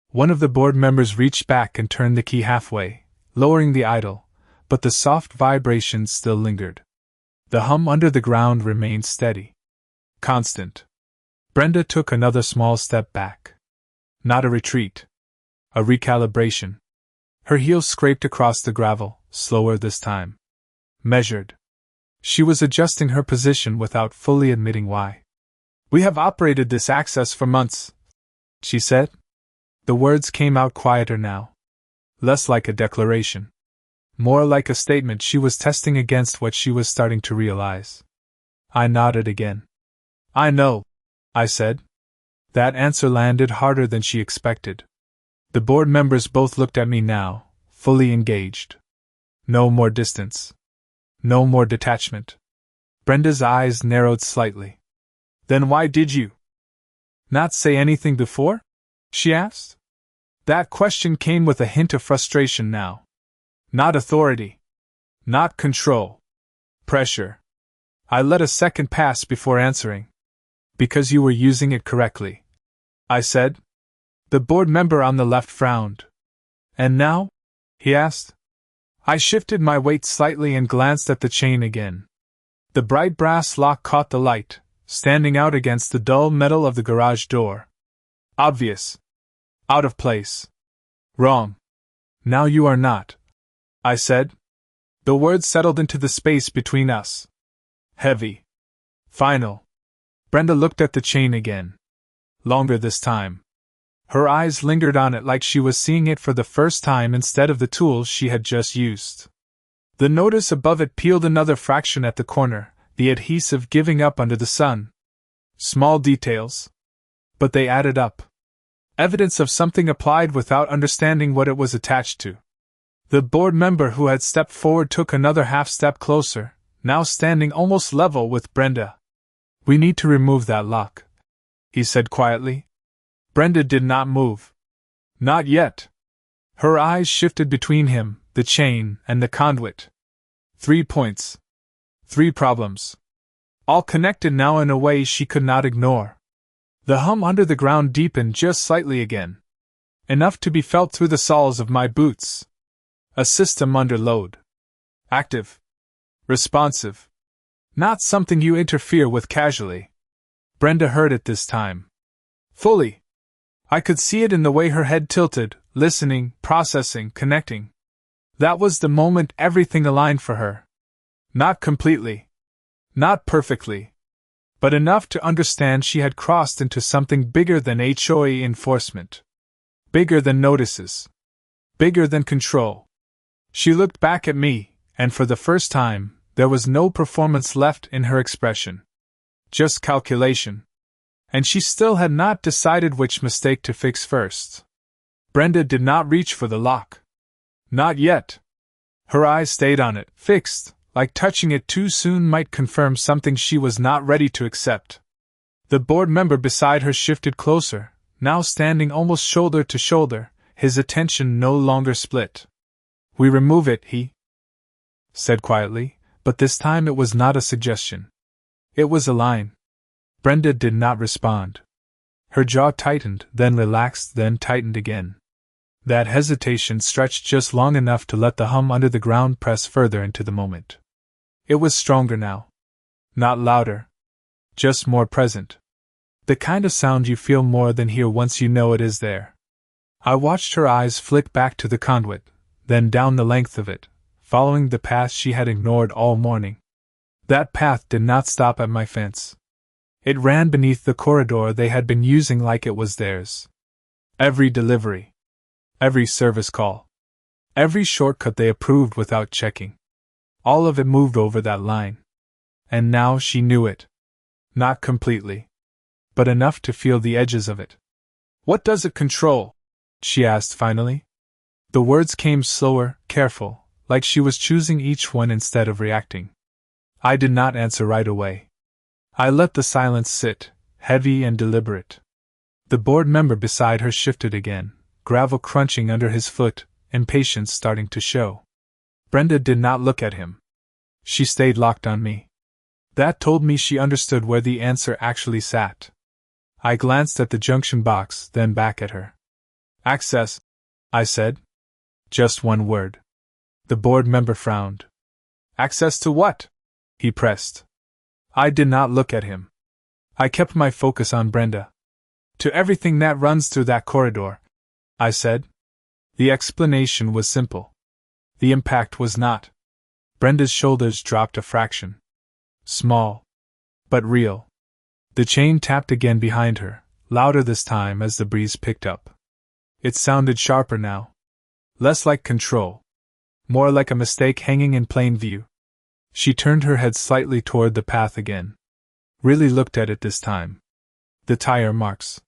One of the board members reached back and turned the key halfway, lowering the idle, but the soft vibrations still lingered. The hum under the ground remained steady. Constant. Brenda took another small step back. Not a retreat. A recalibration. Her heels scraped across the gravel, slower this time. Measured. She was adjusting her position without fully admitting why. We have operated this access for months, she said. The words came out quieter now. Less like a declaration. More like a statement she was testing against what she was starting to realize. I nodded again. I know, I said. That answer landed harder than she expected. The board members both looked at me now, fully engaged. No more distance. No more detachment. Brenda's eyes narrowed slightly. Then why did you not say anything before? She asked. That question came with a hint of frustration now. Not authority. Not control. Pressure. I let a second pass before answering. Because you were using it correctly, I said. The board member on the left frowned. And now? He asked. I shifted my weight slightly and glanced at the chain again. The bright brass lock caught the light, standing out against the dull metal of the garage door. Obvious. Out of place. Wrong. Now you are not, I said. The words settled into the space between us. Heavy. Final. Brenda looked at the chain again. Longer this time. Her eyes lingered on it like she was seeing it for the first time instead of the tool she had just used. The notice above it peeled another fraction at the corner, the adhesive giving up under the sun. Small details. But they added up. Evidence of something applied without understanding what it was attached to. The board member who had stepped forward took another half step closer, now standing almost level with Brenda. We need to remove that lock, he said quietly. Brenda did not move. Not yet. Her eyes shifted between him, the chain, and the conduit. 3 points. 3 problems. All connected now in a way she could not ignore. The hum under the ground deepened just slightly again. Enough to be felt through the soles of my boots. A system under load. Active. Responsive. Not something you interfere with casually. Brenda heard it this time. Fully. I could see it in the way her head tilted, listening, processing, connecting. That was the moment everything aligned for her. Not completely. Not perfectly. But enough to understand she had crossed into something bigger than HOA enforcement. Bigger than notices. Bigger than control. She looked back at me, and for the first time, there was no performance left in her expression. Just calculation. And she still had not decided which mistake to fix first. Brenda did not reach for the lock. Not yet. Her eyes stayed on it, fixed, like touching it too soon might confirm something she was not ready to accept. The board member beside her shifted closer, now standing almost shoulder to shoulder, his attention no longer split. We remove it, he said quietly, but this time it was not a suggestion. It was a line. Brenda did not respond. Her jaw tightened, then relaxed, then tightened again. That hesitation stretched just long enough to let the hum under the ground press further into the moment. It was stronger now. Not louder. Just more present. The kind of sound you feel more than hear once you know it is there. I watched her eyes flick back to the conduit, then down the length of it, following the path she had ignored all morning. That path did not stop at my fence. It ran beneath the corridor they had been using like it was theirs. Every delivery. Every service call. Every shortcut they approved without checking. All of it moved over that line. And now she knew it. Not completely. But enough to feel the edges of it. What does it control? She asked finally. The words came slower, careful, like she was choosing each one instead of reacting. I did not answer right away. I let the silence sit, heavy and deliberate. The board member beside her shifted again, gravel crunching under his foot, impatience starting to show. Brenda did not look at him. She stayed locked on me. That told me she understood where the answer actually sat. I glanced at the junction box, then back at her. Access, I said. Just one word. The board member frowned. Access to what? He pressed. I did not look at him. I kept my focus on Brenda. To everything that runs through that corridor, I said. The explanation was simple. The impact was not. Brenda's shoulders dropped a fraction. Small. But real. The chain tapped again behind her, louder this time as the breeze picked up. It sounded sharper now. Less like control. More like a mistake hanging in plain view. She turned her head slightly toward the path again. Really looked at it this time. The tire marks.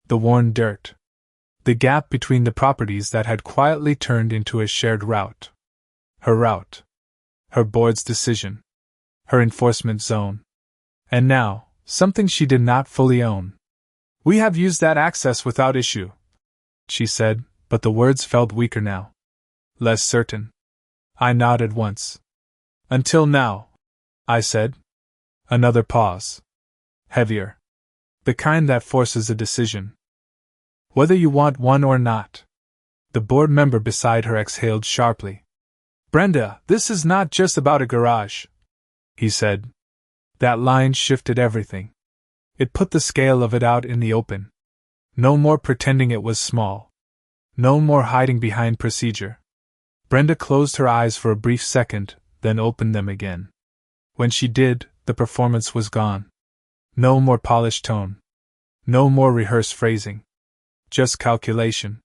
The worn dirt. The gap between the properties that had quietly turned into a shared route. Her route. Her board's decision. Her enforcement zone. And now, something she did not fully own. We have used that access without issue, she said, but the words felt weaker now. Less certain. I nodded once. Until now, I said. Another pause. Heavier. The kind that forces a decision. Whether you want one or not. The board member beside her exhaled sharply. Brenda, this is not just about a garage, he said. That line shifted everything. It put the scale of it out in the open. No more pretending it was small. No more hiding behind procedure. Brenda closed her eyes for a brief second, then opened them again. When she did, the performance was gone. No more polished tone. No more rehearsed phrasing. Just calculation.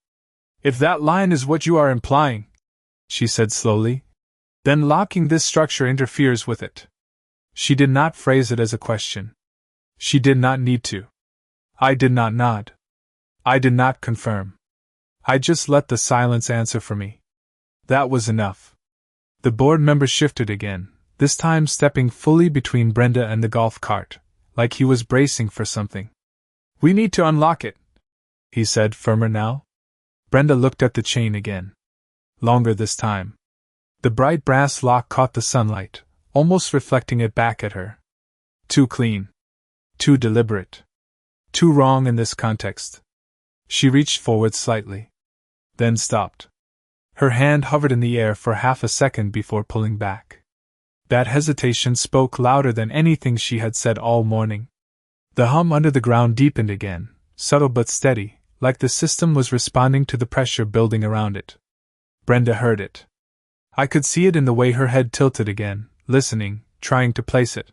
If that line is what you are implying, she said slowly, then locking this structure interferes with it. She did not phrase it as a question. She did not need to. I did not nod. I did not confirm. I just let the silence answer for me. That was enough. The board member shifted again, this time stepping fully between Brenda and the golf cart, like he was bracing for something. We need to unlock it, he said, firmer now. Brenda looked at the chain again. Longer this time. The bright brass lock caught the sunlight, almost reflecting it back at her. Too clean. Too deliberate. Too wrong in this context. She reached forward slightly. Then stopped. Her hand hovered in the air for half a second before pulling back. That hesitation spoke louder than anything she had said all morning. The hum under the ground deepened again, subtle but steady, like the system was responding to the pressure building around it. Brenda heard it. I could see it in the way her head tilted again, listening, trying to place it.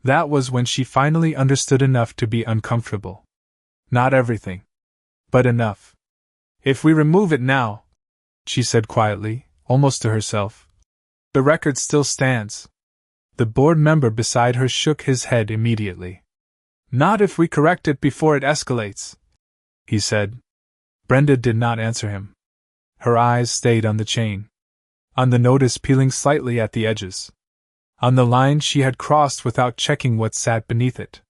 That was when she finally understood enough to be uncomfortable. Not everything. But enough. If we remove it now, she said quietly, almost to herself, the record still stands. The board member beside her shook his head immediately. Not if we correct it before it escalates, he said. Brenda did not answer him. Her eyes stayed on the chain. On the notice peeling slightly at the edges. On the line she had crossed without checking what sat beneath it.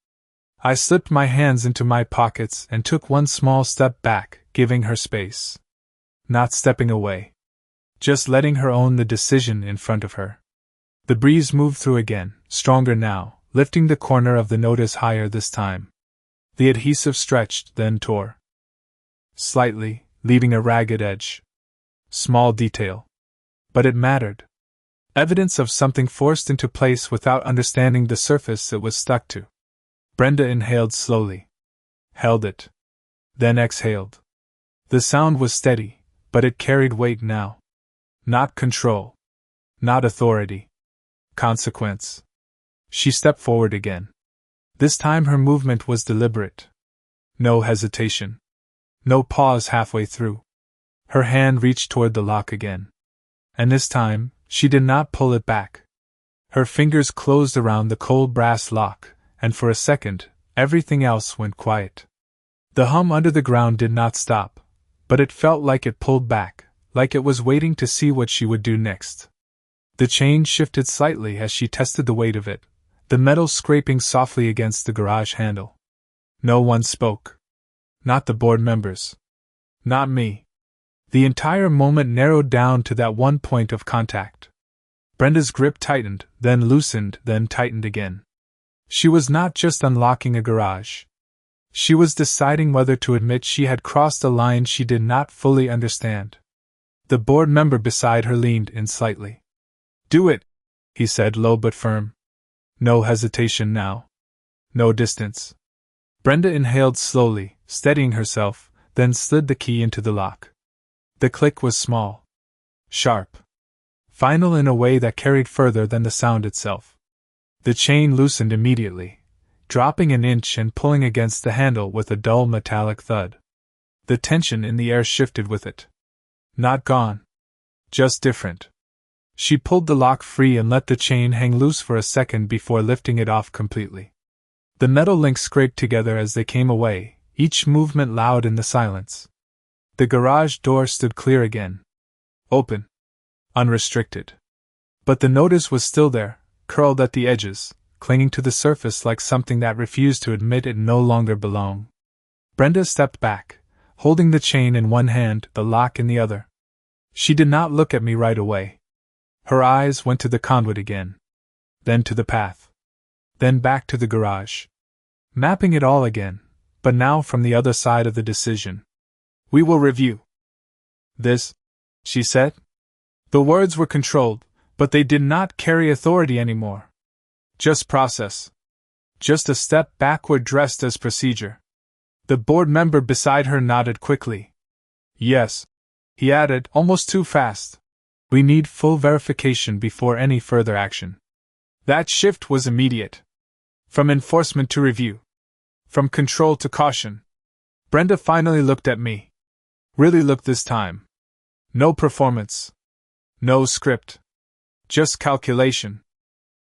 I slipped my hands into my pockets and took one small step back, giving her space. Not stepping away. Just letting her own the decision in front of her. The breeze moved through again, stronger now, lifting the corner of the notice higher this time. The adhesive stretched, then tore. Slightly, leaving a ragged edge. Small detail. But it mattered. Evidence of something forced into place without understanding the surface it was stuck to. Brenda inhaled slowly. Held it. Then exhaled. The sound was steady, but it carried weight now. Not control. Not authority. Consequence. She stepped forward again. This time her movement was deliberate. No hesitation. No pause halfway through. Her hand reached toward the lock again. And this time, she did not pull it back. Her fingers closed around the cold brass lock, and for a second, everything else went quiet. The hum under the ground did not stop, but it felt like it pulled back, like it was waiting to see what she would do next. The chain shifted slightly as she tested the weight of it, the metal scraping softly against the garage handle. No one spoke. Not the board members. Not me. The entire moment narrowed down to that one point of contact. Brenda's grip tightened, then loosened, then tightened again. She was not just unlocking a garage. She was deciding whether to admit she had crossed a line she did not fully understand. The board member beside her leaned in slightly. "Do it," he said, low but firm. No hesitation now. No distance. Brenda inhaled slowly, steadying herself, then slid the key into the lock. The click was small. Sharp. Final in a way that carried further than the sound itself. The chain loosened immediately, dropping an inch and pulling against the handle with a dull metallic thud. The tension in the air shifted with it. Not gone. Just different. She pulled the lock free and let the chain hang loose for a second before lifting it off completely. The metal links scraped together as they came away, each movement loud in the silence. The garage door stood clear again. Open. Unrestricted. But the notice was still there, curled at the edges, clinging to the surface like something that refused to admit it no longer belonged. Brenda stepped back, holding the chain in one hand, the lock in the other. She did not look at me right away. Her eyes went to the conduit again. Then to the path. Then back to the garage. Mapping it all again, but now from the other side of the decision. "We will review this," she said. The words were controlled, but they did not carry authority anymore. Just process. Just a step backward dressed as procedure. The board member beside her nodded quickly. "Yes," he added, almost too fast. "We need full verification before any further action." That shift was immediate. From enforcement to review. From control to caution. Brenda finally looked at me. Really looked this time. No performance. No script. Just calculation.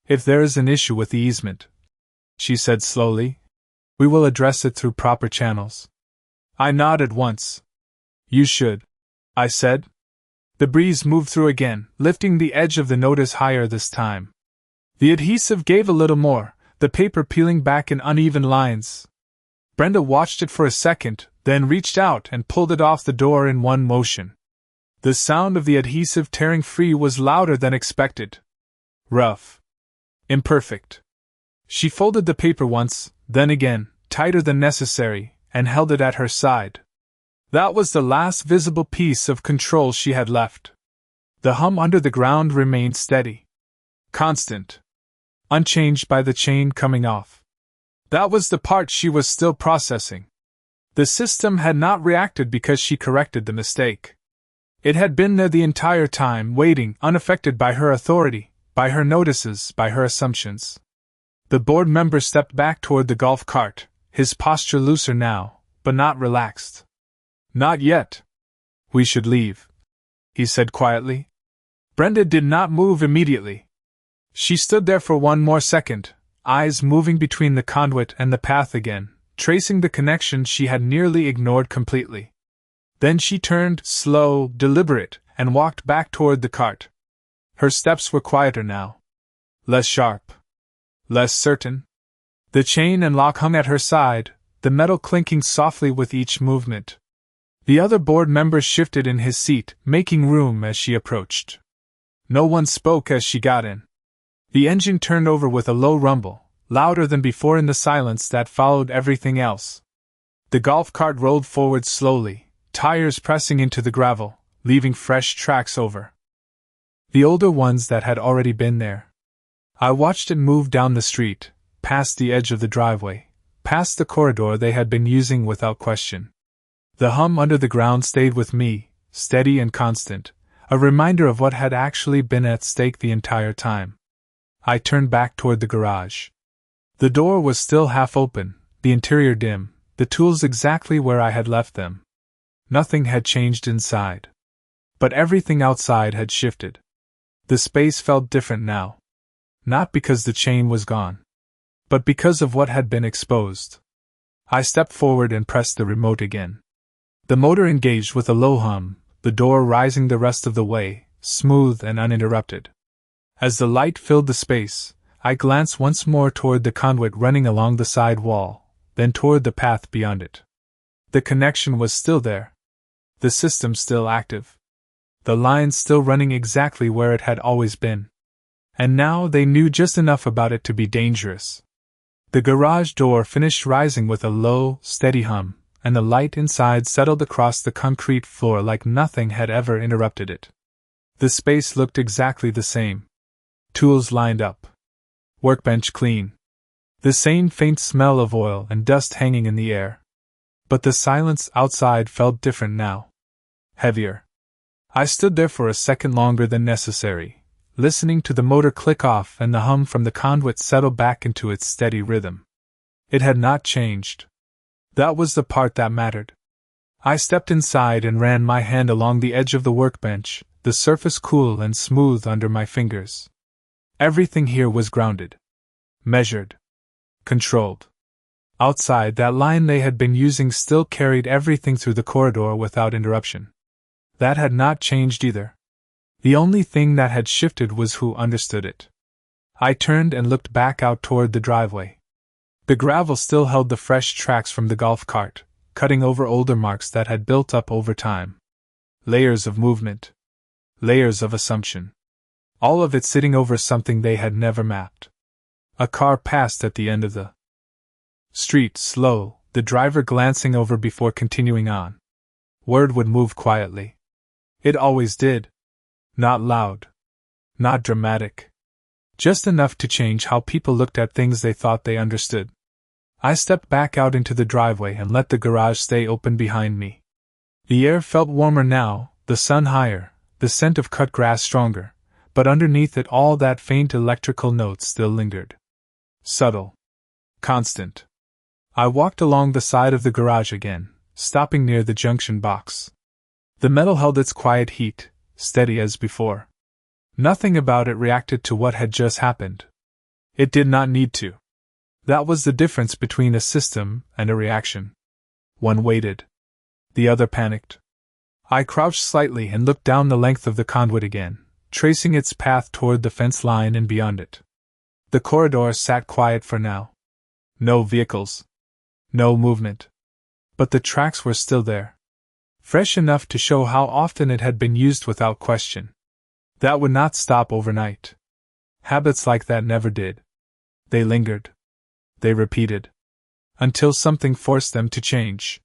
"If there is an issue with the easement," she said slowly, "we will address it through proper channels." I nodded once. "You should," I said. The breeze moved through again, lifting the edge of the notice higher this time. The adhesive gave a little more, the paper peeling back in uneven lines. Brenda watched it for a second, then reached out and pulled it off the door in one motion. The sound of the adhesive tearing free was louder than expected. Rough. Imperfect. She folded the paper once, then again, tighter than necessary, and held it at her side. That was the last visible piece of control she had left. The hum under the ground remained steady. Constant. Unchanged by the chain coming off. That was the part she was still processing. The system had not reacted because she corrected the mistake. It had been there the entire time, waiting, unaffected by her authority, by her notices, by her assumptions. The board member stepped back toward the golf cart, his posture looser now, but not relaxed. "Not yet. We should leave," he said quietly. Brenda did not move immediately. She stood there for one more second, eyes moving between the conduit and the path again, tracing the connection she had nearly ignored completely. Then she turned, slow, deliberate, and walked back toward the cart. Her steps were quieter now. Less sharp. Less certain. The chain and lock hung at her side, the metal clinking softly with each movement. The other board member shifted in his seat, making room as she approached. No one spoke as she got in. The engine turned over with a low rumble, louder than before in the silence that followed everything else. The golf cart rolled forward slowly, tires pressing into the gravel, leaving fresh tracks over. The older ones that had already been there. I watched it move down the street, past the edge of the driveway, past the corridor they had been using without question. The hum under the ground stayed with me, steady and constant, a reminder of what had actually been at stake the entire time. I turned back toward the garage. The door was still half open, the interior dim, the tools exactly where I had left them. Nothing had changed inside. But everything outside had shifted. The space felt different now. Not because the chain was gone, but because of what had been exposed. I stepped forward and pressed the remote again. The motor engaged with a low hum, the door rising the rest of the way, smooth and uninterrupted. As the light filled the space, I glanced once more toward the conduit running along the side wall, then toward the path beyond it. The connection was still there. The system still active. The line still running exactly where it had always been. And now they knew just enough about it to be dangerous. The garage door finished rising with a low, steady hum, and the light inside settled across the concrete floor like nothing had ever interrupted it. The space looked exactly the same. Tools lined up. Workbench clean. The same faint smell of oil and dust hanging in the air. But the silence outside felt different now. Heavier. I stood there for a second longer than necessary, listening to the motor click off and the hum from the conduit settle back into its steady rhythm. It had not changed. That was the part that mattered. I stepped inside and ran my hand along the edge of the workbench, the surface cool and smooth under my fingers. Everything here was grounded. Measured. Controlled. Outside, that line they had been using still carried everything through the corridor without interruption. That had not changed either. The only thing that had shifted was who understood it. I turned and looked back out toward the driveway. The gravel still held the fresh tracks from the golf cart, cutting over older marks that had built up over time. Layers of movement. Layers of assumption. All of it sitting over something they had never mapped. A car passed at the end of the street, slow, the driver glancing over before continuing on. Word would move quietly. It always did. Not loud. Not dramatic. Just enough to change how people looked at things they thought they understood. I stepped back out into the driveway and let the garage stay open behind me. The air felt warmer now, the sun higher, the scent of cut grass stronger, but underneath it all that faint electrical note still lingered. Subtle. Constant. I walked along the side of the garage again, stopping near the junction box. The metal held its quiet heat, steady as before. Nothing about it reacted to what had just happened. It did not need to. That was the difference between a system and a reaction. One waited. The other panicked. I crouched slightly and looked down the length of the conduit again, tracing its path toward the fence line and beyond it. The corridor sat quiet for now. No vehicles. No movement. But the tracks were still there. Fresh enough to show how often it had been used without question. That would not stop overnight. Habits like that never did. They lingered. They repeated. Until something forced them to change.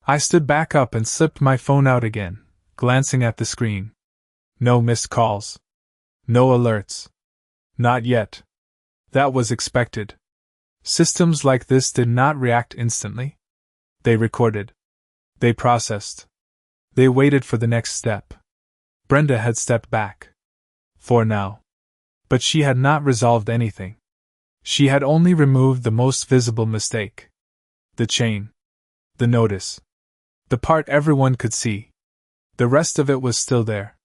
I stood back up and slipped my phone out again, glancing at the screen. No missed calls. No alerts. Not yet. That was expected. Systems like this did not react instantly. They recorded. They processed. They waited for the next step. Brenda had stepped back. For now. But she had not resolved anything. She had only removed the most visible mistake. The chain. The notice. The part everyone could see. The rest of it was still there.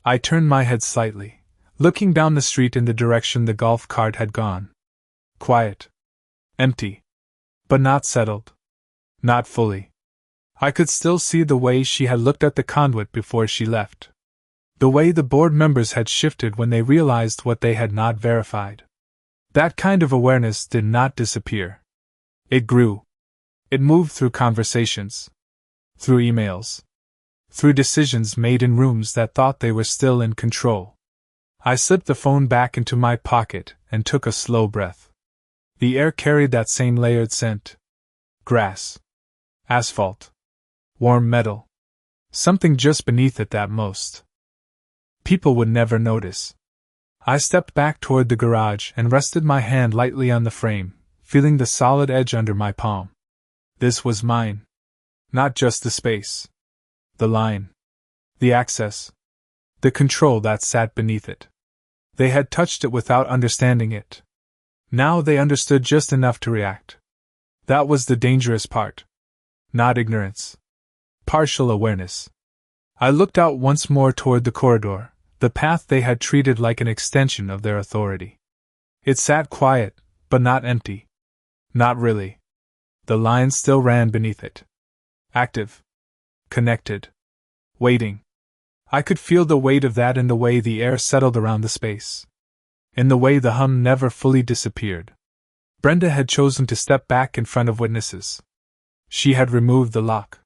I turned my head slightly, looking down the street in the direction the golf cart had gone. Quiet. Empty. But not settled. Not fully. I could still see the way she had looked at the conduit before she left. The way the board members had shifted when they realized what they had not verified. That kind of awareness did not disappear. It grew. It moved through conversations. Through emails. Through decisions made in rooms that thought they were still in control. I slipped the phone back into my pocket and took a slow breath. The air carried that same layered scent. Grass. Asphalt. Warm metal. Something just beneath it that most people would never notice. I stepped back toward the garage and rested my hand lightly on the frame, feeling the solid edge under my palm. This was mine. Not just the space. The line. The access. The control that sat beneath it. They had touched it without understanding it. Now they understood just enough to react. That was the dangerous part. Not ignorance. Partial awareness. I looked out once more toward the corridor, the path they had treated like an extension of their authority. It sat quiet, but not empty. Not really. The line still ran beneath it. Active. Connected. Waiting. I could feel the weight of that in the way the air settled around the space. In the way the hum never fully disappeared. Brenda had chosen to step back in front of witnesses. She had removed the lock.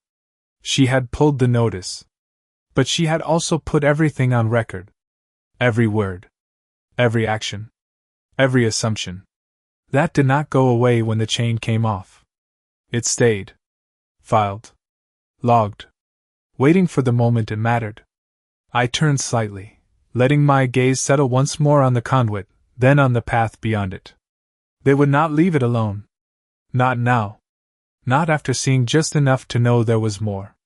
She had pulled the notice. But she had also put everything on record. Every word. Every action. Every assumption. That did not go away when the chain came off. It stayed. Filed. Logged. Waiting for the moment it mattered. I turned slightly, letting my gaze settle once more on the conduit, then on the path beyond it. They would not leave it alone. Not now. Not after seeing just enough to know there was more.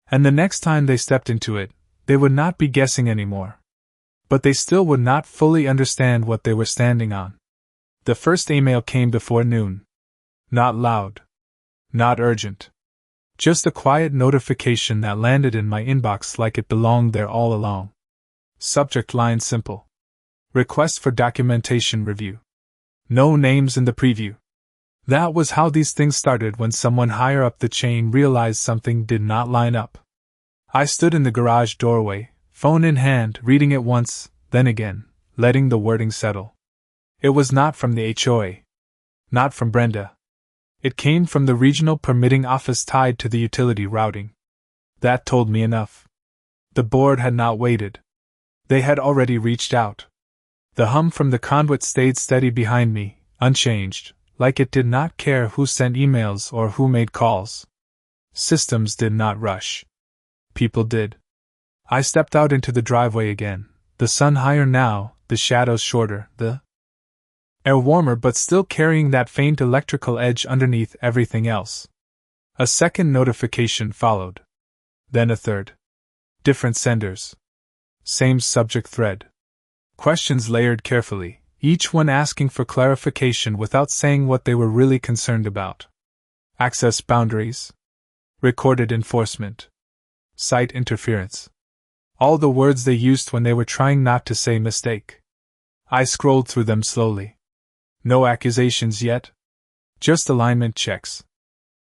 And the next time they stepped into it, they would not be guessing anymore. But they still would not fully understand what they were standing on. The first email came before noon. Not loud. Not urgent. Just a quiet notification that landed in my inbox like it belonged there all along. Subject line simple. Request for documentation review. No names in the preview. That was how these things started when someone higher up the chain realized something did not line up. I stood in the garage doorway, phone in hand, reading it once, then again, letting the wording settle. It was not from the HOA. Not from Brenda. It came from the regional permitting office tied to the utility routing. That told me enough. The board had not waited. They had already reached out. The hum from the conduit stayed steady behind me, unchanged, like it did not care who sent emails or who made calls. Systems did not rush. People did. I stepped out into the driveway again, the sun higher now, the shadows shorter, the air warmer but still carrying that faint electrical edge underneath everything else. A second notification followed. Then a third. Different senders. Same subject thread. Questions layered carefully, each one asking for clarification without saying what they were really concerned about. Access boundaries. Recorded enforcement. Site interference. All the words they used when they were trying not to say mistake. I scrolled through them slowly. No accusations yet. Just alignment checks.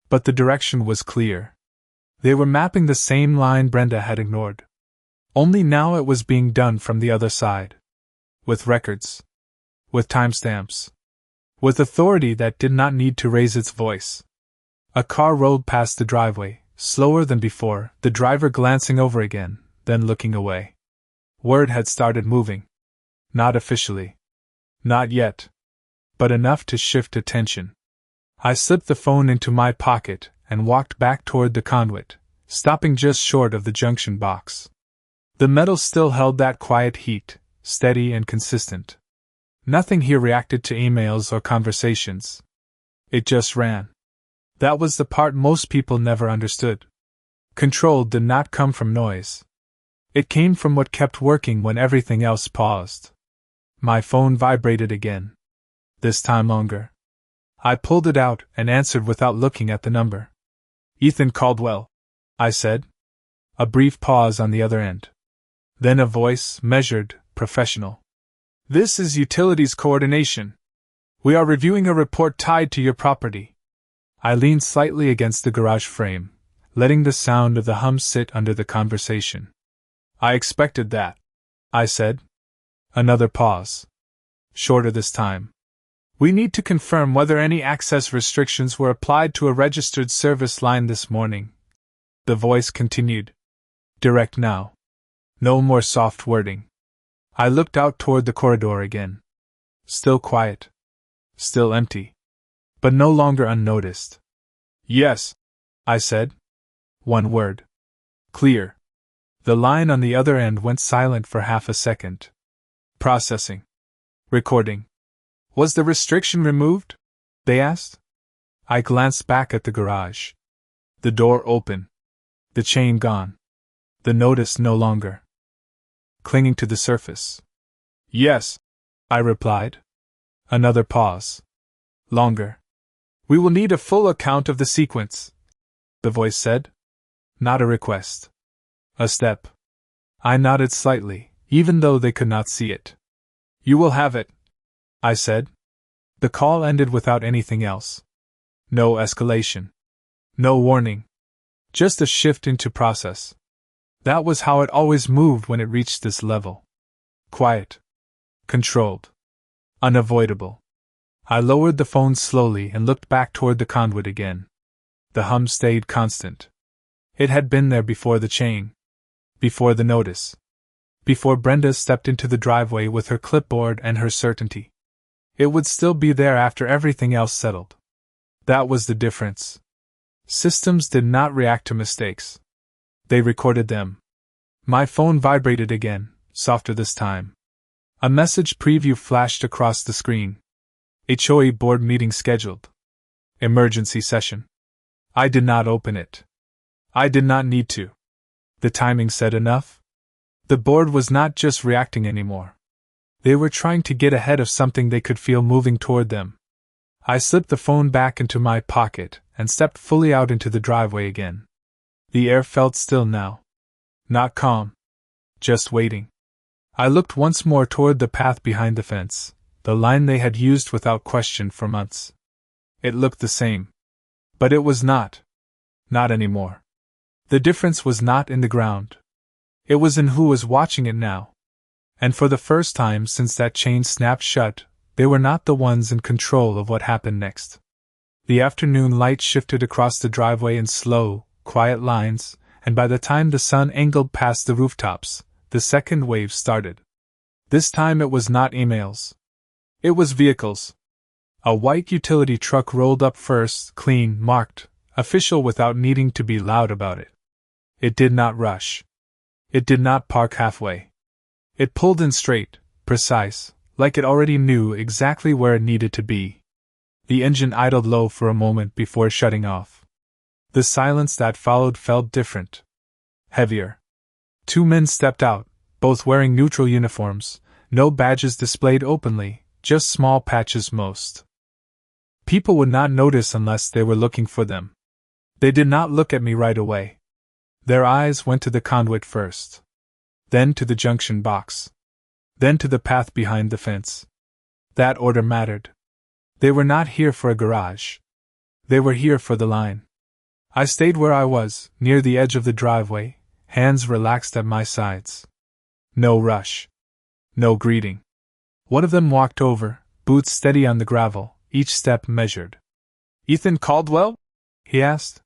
But the direction was clear. They were mapping the same line Brenda had ignored. Only now it was being done from the other side. With records. With timestamps. With authority that did not need to raise its voice. A car rolled past the driveway, slower than before, the driver glancing over again, then looking away. Word had started moving. Not officially. Not yet. But enough to shift attention. I slipped the phone into my pocket and walked back toward the conduit, stopping just short of the junction box. The metal still held that quiet heat, steady and consistent. Nothing here reacted to emails or conversations. It just ran. That was the part most people never understood. Control did not come from noise. It came from what kept working when everything else paused. My phone vibrated again. This time longer. I pulled it out and answered without looking at the number. Ethan Caldwell, I said. A brief pause on the other end. Then a voice, measured, professional. This is Utilities Coordination. We are reviewing a report tied to your property. I leaned slightly against the garage frame, letting the sound of the hum sit under the conversation. I expected that, I said. Another pause. Shorter this time. We need to confirm whether any access restrictions were applied to a registered service line this morning. The voice continued. Direct now. No more soft wording. I looked out toward the corridor again. Still quiet. Still empty. But no longer unnoticed. Yes, I said. One word. Clear. The line on the other end went silent for half a second. Processing. Recording. Was the restriction removed? They asked. I glanced back at the garage. The door open. The chain gone. The notice no longer clinging to the surface. Yes, I replied. Another pause. Longer. We will need a full account of the sequence, the voice said. Not a request. A step. I nodded slightly, even though they could not see it. You will have it, I said. The call ended without anything else. No escalation. No warning. Just a shift into process. That was how it always moved when it reached this level. Quiet. Controlled. Unavoidable. I lowered the phone slowly and looked back toward the conduit again. The hum stayed constant. It had been there before the chain. Before the notice. Before Brenda stepped into the driveway with her clipboard and her certainty. It would still be there after everything else settled. That was the difference. Systems did not react to mistakes. They recorded them. My phone vibrated again, softer this time. A message preview flashed across the screen. HOA board meeting scheduled. Emergency session. I did not open it. I did not need to. The timing said enough. The board was not just reacting anymore. They were trying to get ahead of something they could feel moving toward them. I slipped the phone back into my pocket and stepped fully out into the driveway again. The air felt still now. Not calm. Just waiting. I looked once more toward the path behind the fence, the line they had used without question for months. It looked the same. But it was not. Not anymore. The difference was not in the ground. It was in who was watching it now. And for the first time since that chain snapped shut, they were not the ones in control of what happened next. The afternoon light shifted across the driveway in slow, quiet lines, and by the time the sun angled past the rooftops, the second wave started. This time it was not emails. It was vehicles. A white utility truck rolled up first, clean, marked, official without needing to be loud about it. It did not rush. It did not park halfway. It pulled in straight, precise, like it already knew exactly where it needed to be. The engine idled low for a moment before shutting off. The silence that followed felt different. Heavier. 2 men stepped out, both wearing neutral uniforms, no badges displayed openly, just small patches most. People would not notice unless they were looking for them. They did not look at me right away. Their eyes went to the conduit first. Then to the junction box. Then to the path behind the fence. That order mattered. They were not here for a garage. They were here for the line. I stayed where I was, near the edge of the driveway, hands relaxed at my sides. No rush. No greeting. One of them walked over, boots steady on the gravel, each step measured. "Ethan Caldwell?" he asked.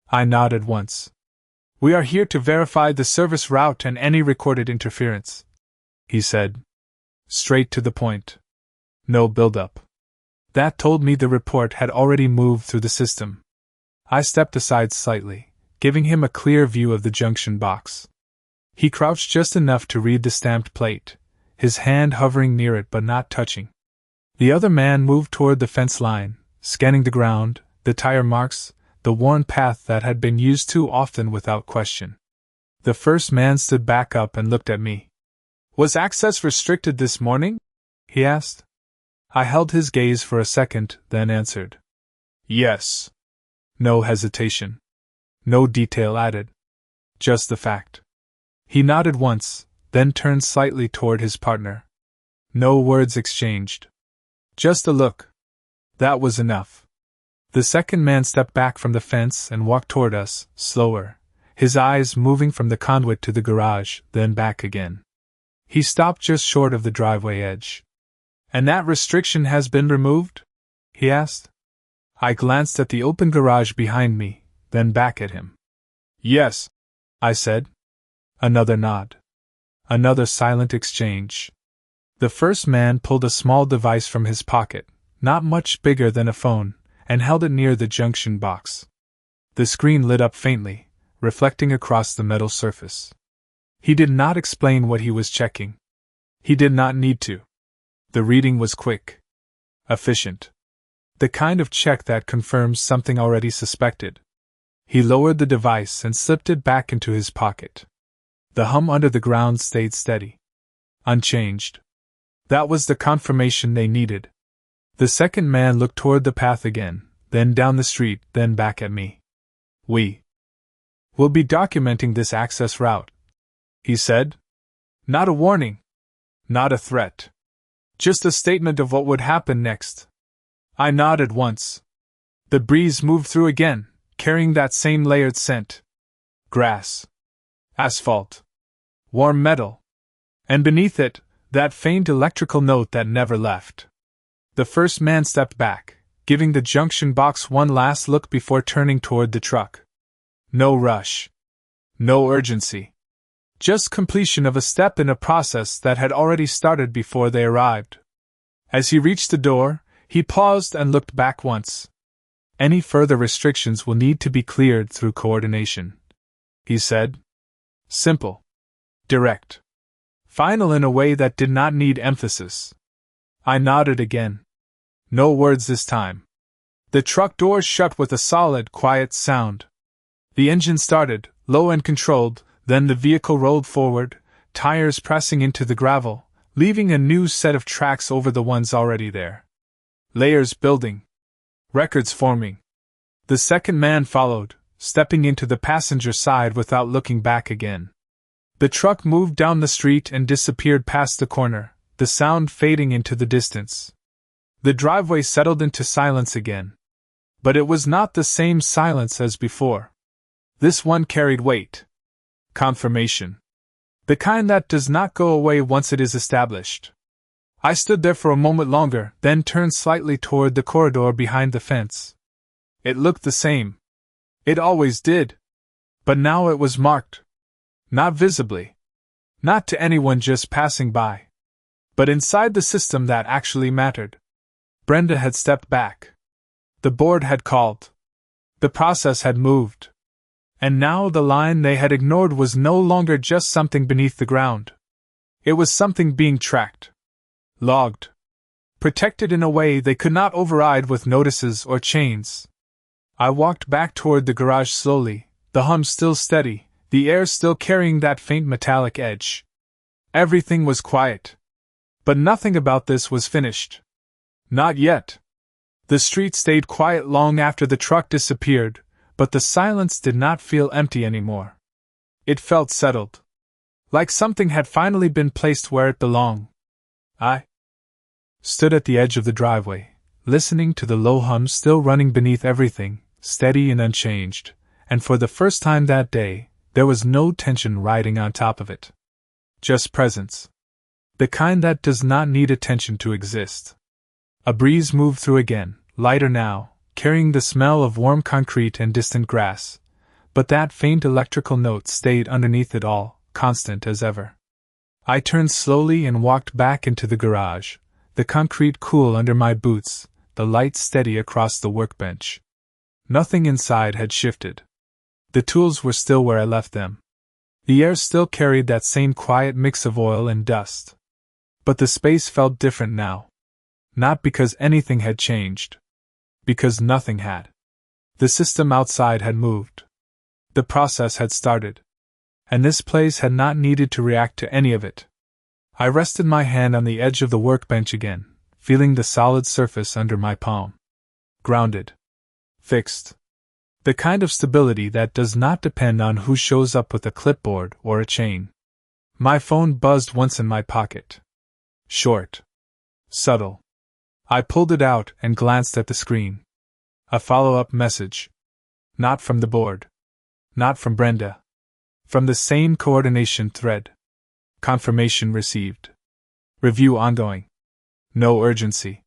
I nodded once. "We are here to verify the service route and any recorded interference," he said. Straight to the point. No build-up. That told me the report had already moved through the system. I stepped aside slightly, giving him a clear view of the junction box. He crouched just enough to read the stamped plate, his hand hovering near it but not touching. The other man moved toward the fence line, scanning the ground, the tire marks, the worn path that had been used too often without question. The first man stood back up and looked at me. "Was access restricted this morning?" he asked. I held his gaze for a second, then answered. "Yes." No hesitation. No detail added. Just the fact. He nodded once, then turned slightly toward his partner. No words exchanged. Just a look. That was enough. The second man stepped back from the fence and walked toward us, slower, his eyes moving from the conduit to the garage, then back again. He stopped just short of the driveway edge. "And that restriction has been removed?" he asked. I glanced at the open garage behind me, then back at him. "Yes," I said. Another nod. Another silent exchange. The first man pulled a small device from his pocket, not much bigger than a phone, and held it near the junction box. The screen lit up faintly, reflecting across the metal surface. He did not explain what he was checking. He did not need to. The reading was quick. Efficient. The kind of check that confirms something already suspected. He lowered the device and slipped it back into his pocket. The hum under the ground stayed steady. Unchanged. That was the confirmation they needed. The second man looked toward the path again, then down the street, then back at me. "We will be documenting this access route," he said. "Not a warning. Not a threat. Just a statement of what would happen next." I nodded once. The breeze moved through again, carrying that same layered scent. Grass. Asphalt. Warm metal. And beneath it, that faint electrical note that never left. The first man stepped back, giving the junction box one last look before turning toward the truck. No rush. No urgency. Just completion of a step in a process that had already started before they arrived. As he reached the door, he paused and looked back once. Any further restrictions will need to be cleared through coordination, he said. Simple. Direct. Final in a way that did not need emphasis. I nodded again. No words this time. The truck doors shut with a solid, quiet sound. The engine started, low and controlled, then the vehicle rolled forward, tires pressing into the gravel, leaving a new set of tracks over the ones already there. Layers building. Records forming. The second man followed, stepping into the passenger side without looking back again. The truck moved down the street and disappeared past the corner, the sound fading into the distance. The driveway settled into silence again. But it was not the same silence as before. This one carried weight. Confirmation. The kind that does not go away once it is established. I stood there for a moment longer, then turned slightly toward the corridor behind the fence. It looked the same. It always did. But now it was marked. Not visibly. Not to anyone just passing by. But inside the system that actually mattered. Brenda had stepped back. The board had called. The process had moved. And now the line they had ignored was no longer just something beneath the ground. It was something being tracked. Logged. Protected in a way they could not override with notices or chains. I walked back toward the garage slowly, the hum still steady, the air still carrying that faint metallic edge. Everything was quiet. But nothing about this was finished. Not yet. The street stayed quiet long after the truck disappeared, but the silence did not feel empty anymore. It felt settled. Like something had finally been placed where it belonged. I stood at the edge of the driveway, listening to the low hum still running beneath everything, steady and unchanged, and for the first time that day, there was no tension riding on top of it. Just presence. The kind that does not need attention to exist. A breeze moved through again, lighter now, carrying the smell of warm concrete and distant grass, but that faint electrical note stayed underneath it all, constant as ever. I turned slowly and walked back into the garage, the concrete cool under my boots, the light steady across the workbench. Nothing inside had shifted. The tools were still where I left them. The air still carried that same quiet mix of oil and dust. But the space felt different now. Not because anything had changed. Because nothing had. The system outside had moved. The process had started. And this place had not needed to react to any of it. I rested my hand on the edge of the workbench again, feeling the solid surface under my palm. Grounded. Fixed. The kind of stability that does not depend on who shows up with a clipboard or a chain. My phone buzzed once in my pocket. Short. Subtle. I pulled it out and glanced at the screen. A follow-up message. Not from the board. Not from Brenda. From the same coordination thread. Confirmation received. Review ongoing. No urgency.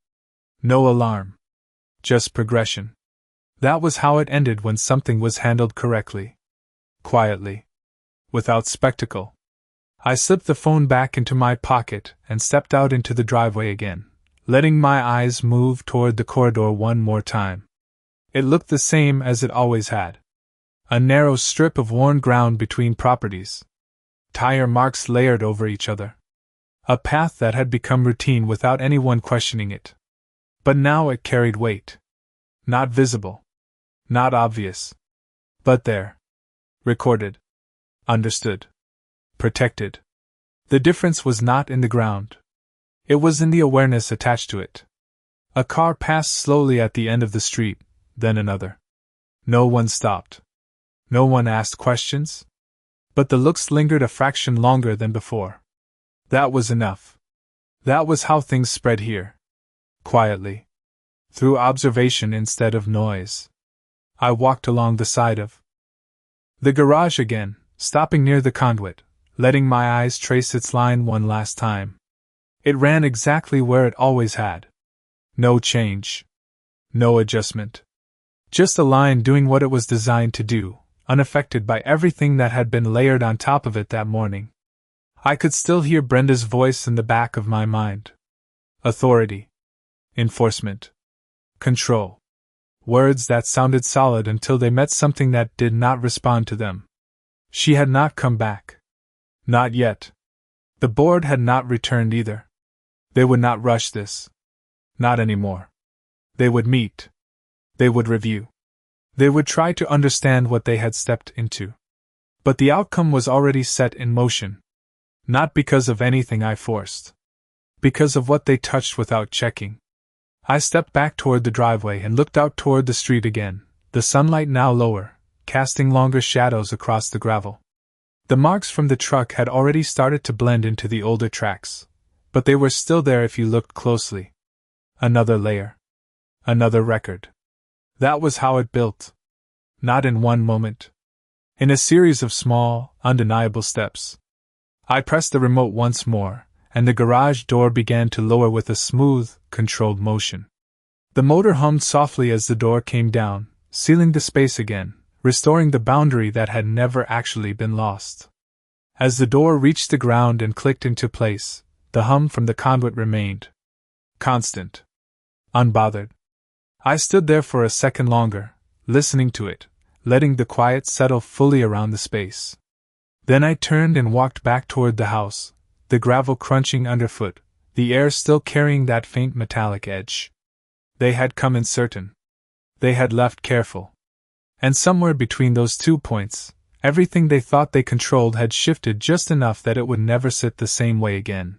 No alarm. Just progression. That was how it ended when something was handled correctly. Quietly. Without spectacle. I slipped the phone back into my pocket and stepped out into the driveway again, letting my eyes move toward the corridor one more time. It looked the same as it always had. A narrow strip of worn ground between properties. Tire marks layered over each other. A path that had become routine without anyone questioning it. But now it carried weight. Not visible. Not obvious. But there. Recorded. Understood. Protected. The difference was not in the ground. It was in the awareness attached to it. A car passed slowly at the end of the street, then another. No one stopped. No one asked questions. But the looks lingered a fraction longer than before. That was enough. That was how things spread here. Quietly. Through observation instead of noise. I walked along the side of the garage again, stopping near the conduit, letting my eyes trace its line one last time. It ran exactly where it always had. No change. No adjustment. Just a line doing what it was designed to do, unaffected by everything that had been layered on top of it that morning. I could still hear Brenda's voice in the back of my mind. Authority. Enforcement. Control. Words that sounded solid until they met something that did not respond to them. She had not come back. Not yet. The board had not returned either. They would not rush this. Not anymore. They would meet. They would review. They would try to understand what they had stepped into. But the outcome was already set in motion. Not because of anything I forced. Because of what they touched without checking. I stepped back toward the driveway and looked out toward the street again, the sunlight now lower, casting longer shadows across the gravel. The marks from the truck had already started to blend into the older tracks, but they were still there if you looked closely. Another layer. Another record. That was how it built. Not in one moment. In a series of small, undeniable steps. I pressed the remote once more, and the garage door began to lower with a smooth, controlled motion. The motor hummed softly as the door came down, sealing the space again, restoring the boundary that had never actually been lost. As the door reached the ground and clicked into place, the hum from the conduit remained. Constant. Unbothered. I stood there for a second longer, listening to it, letting the quiet settle fully around the space. Then I turned and walked back toward the house, the gravel crunching underfoot, the air still carrying that faint metallic edge. They had come uncertain. They had left careful. And somewhere between those 2 points, everything they thought they controlled had shifted just enough that it would never sit the same way again.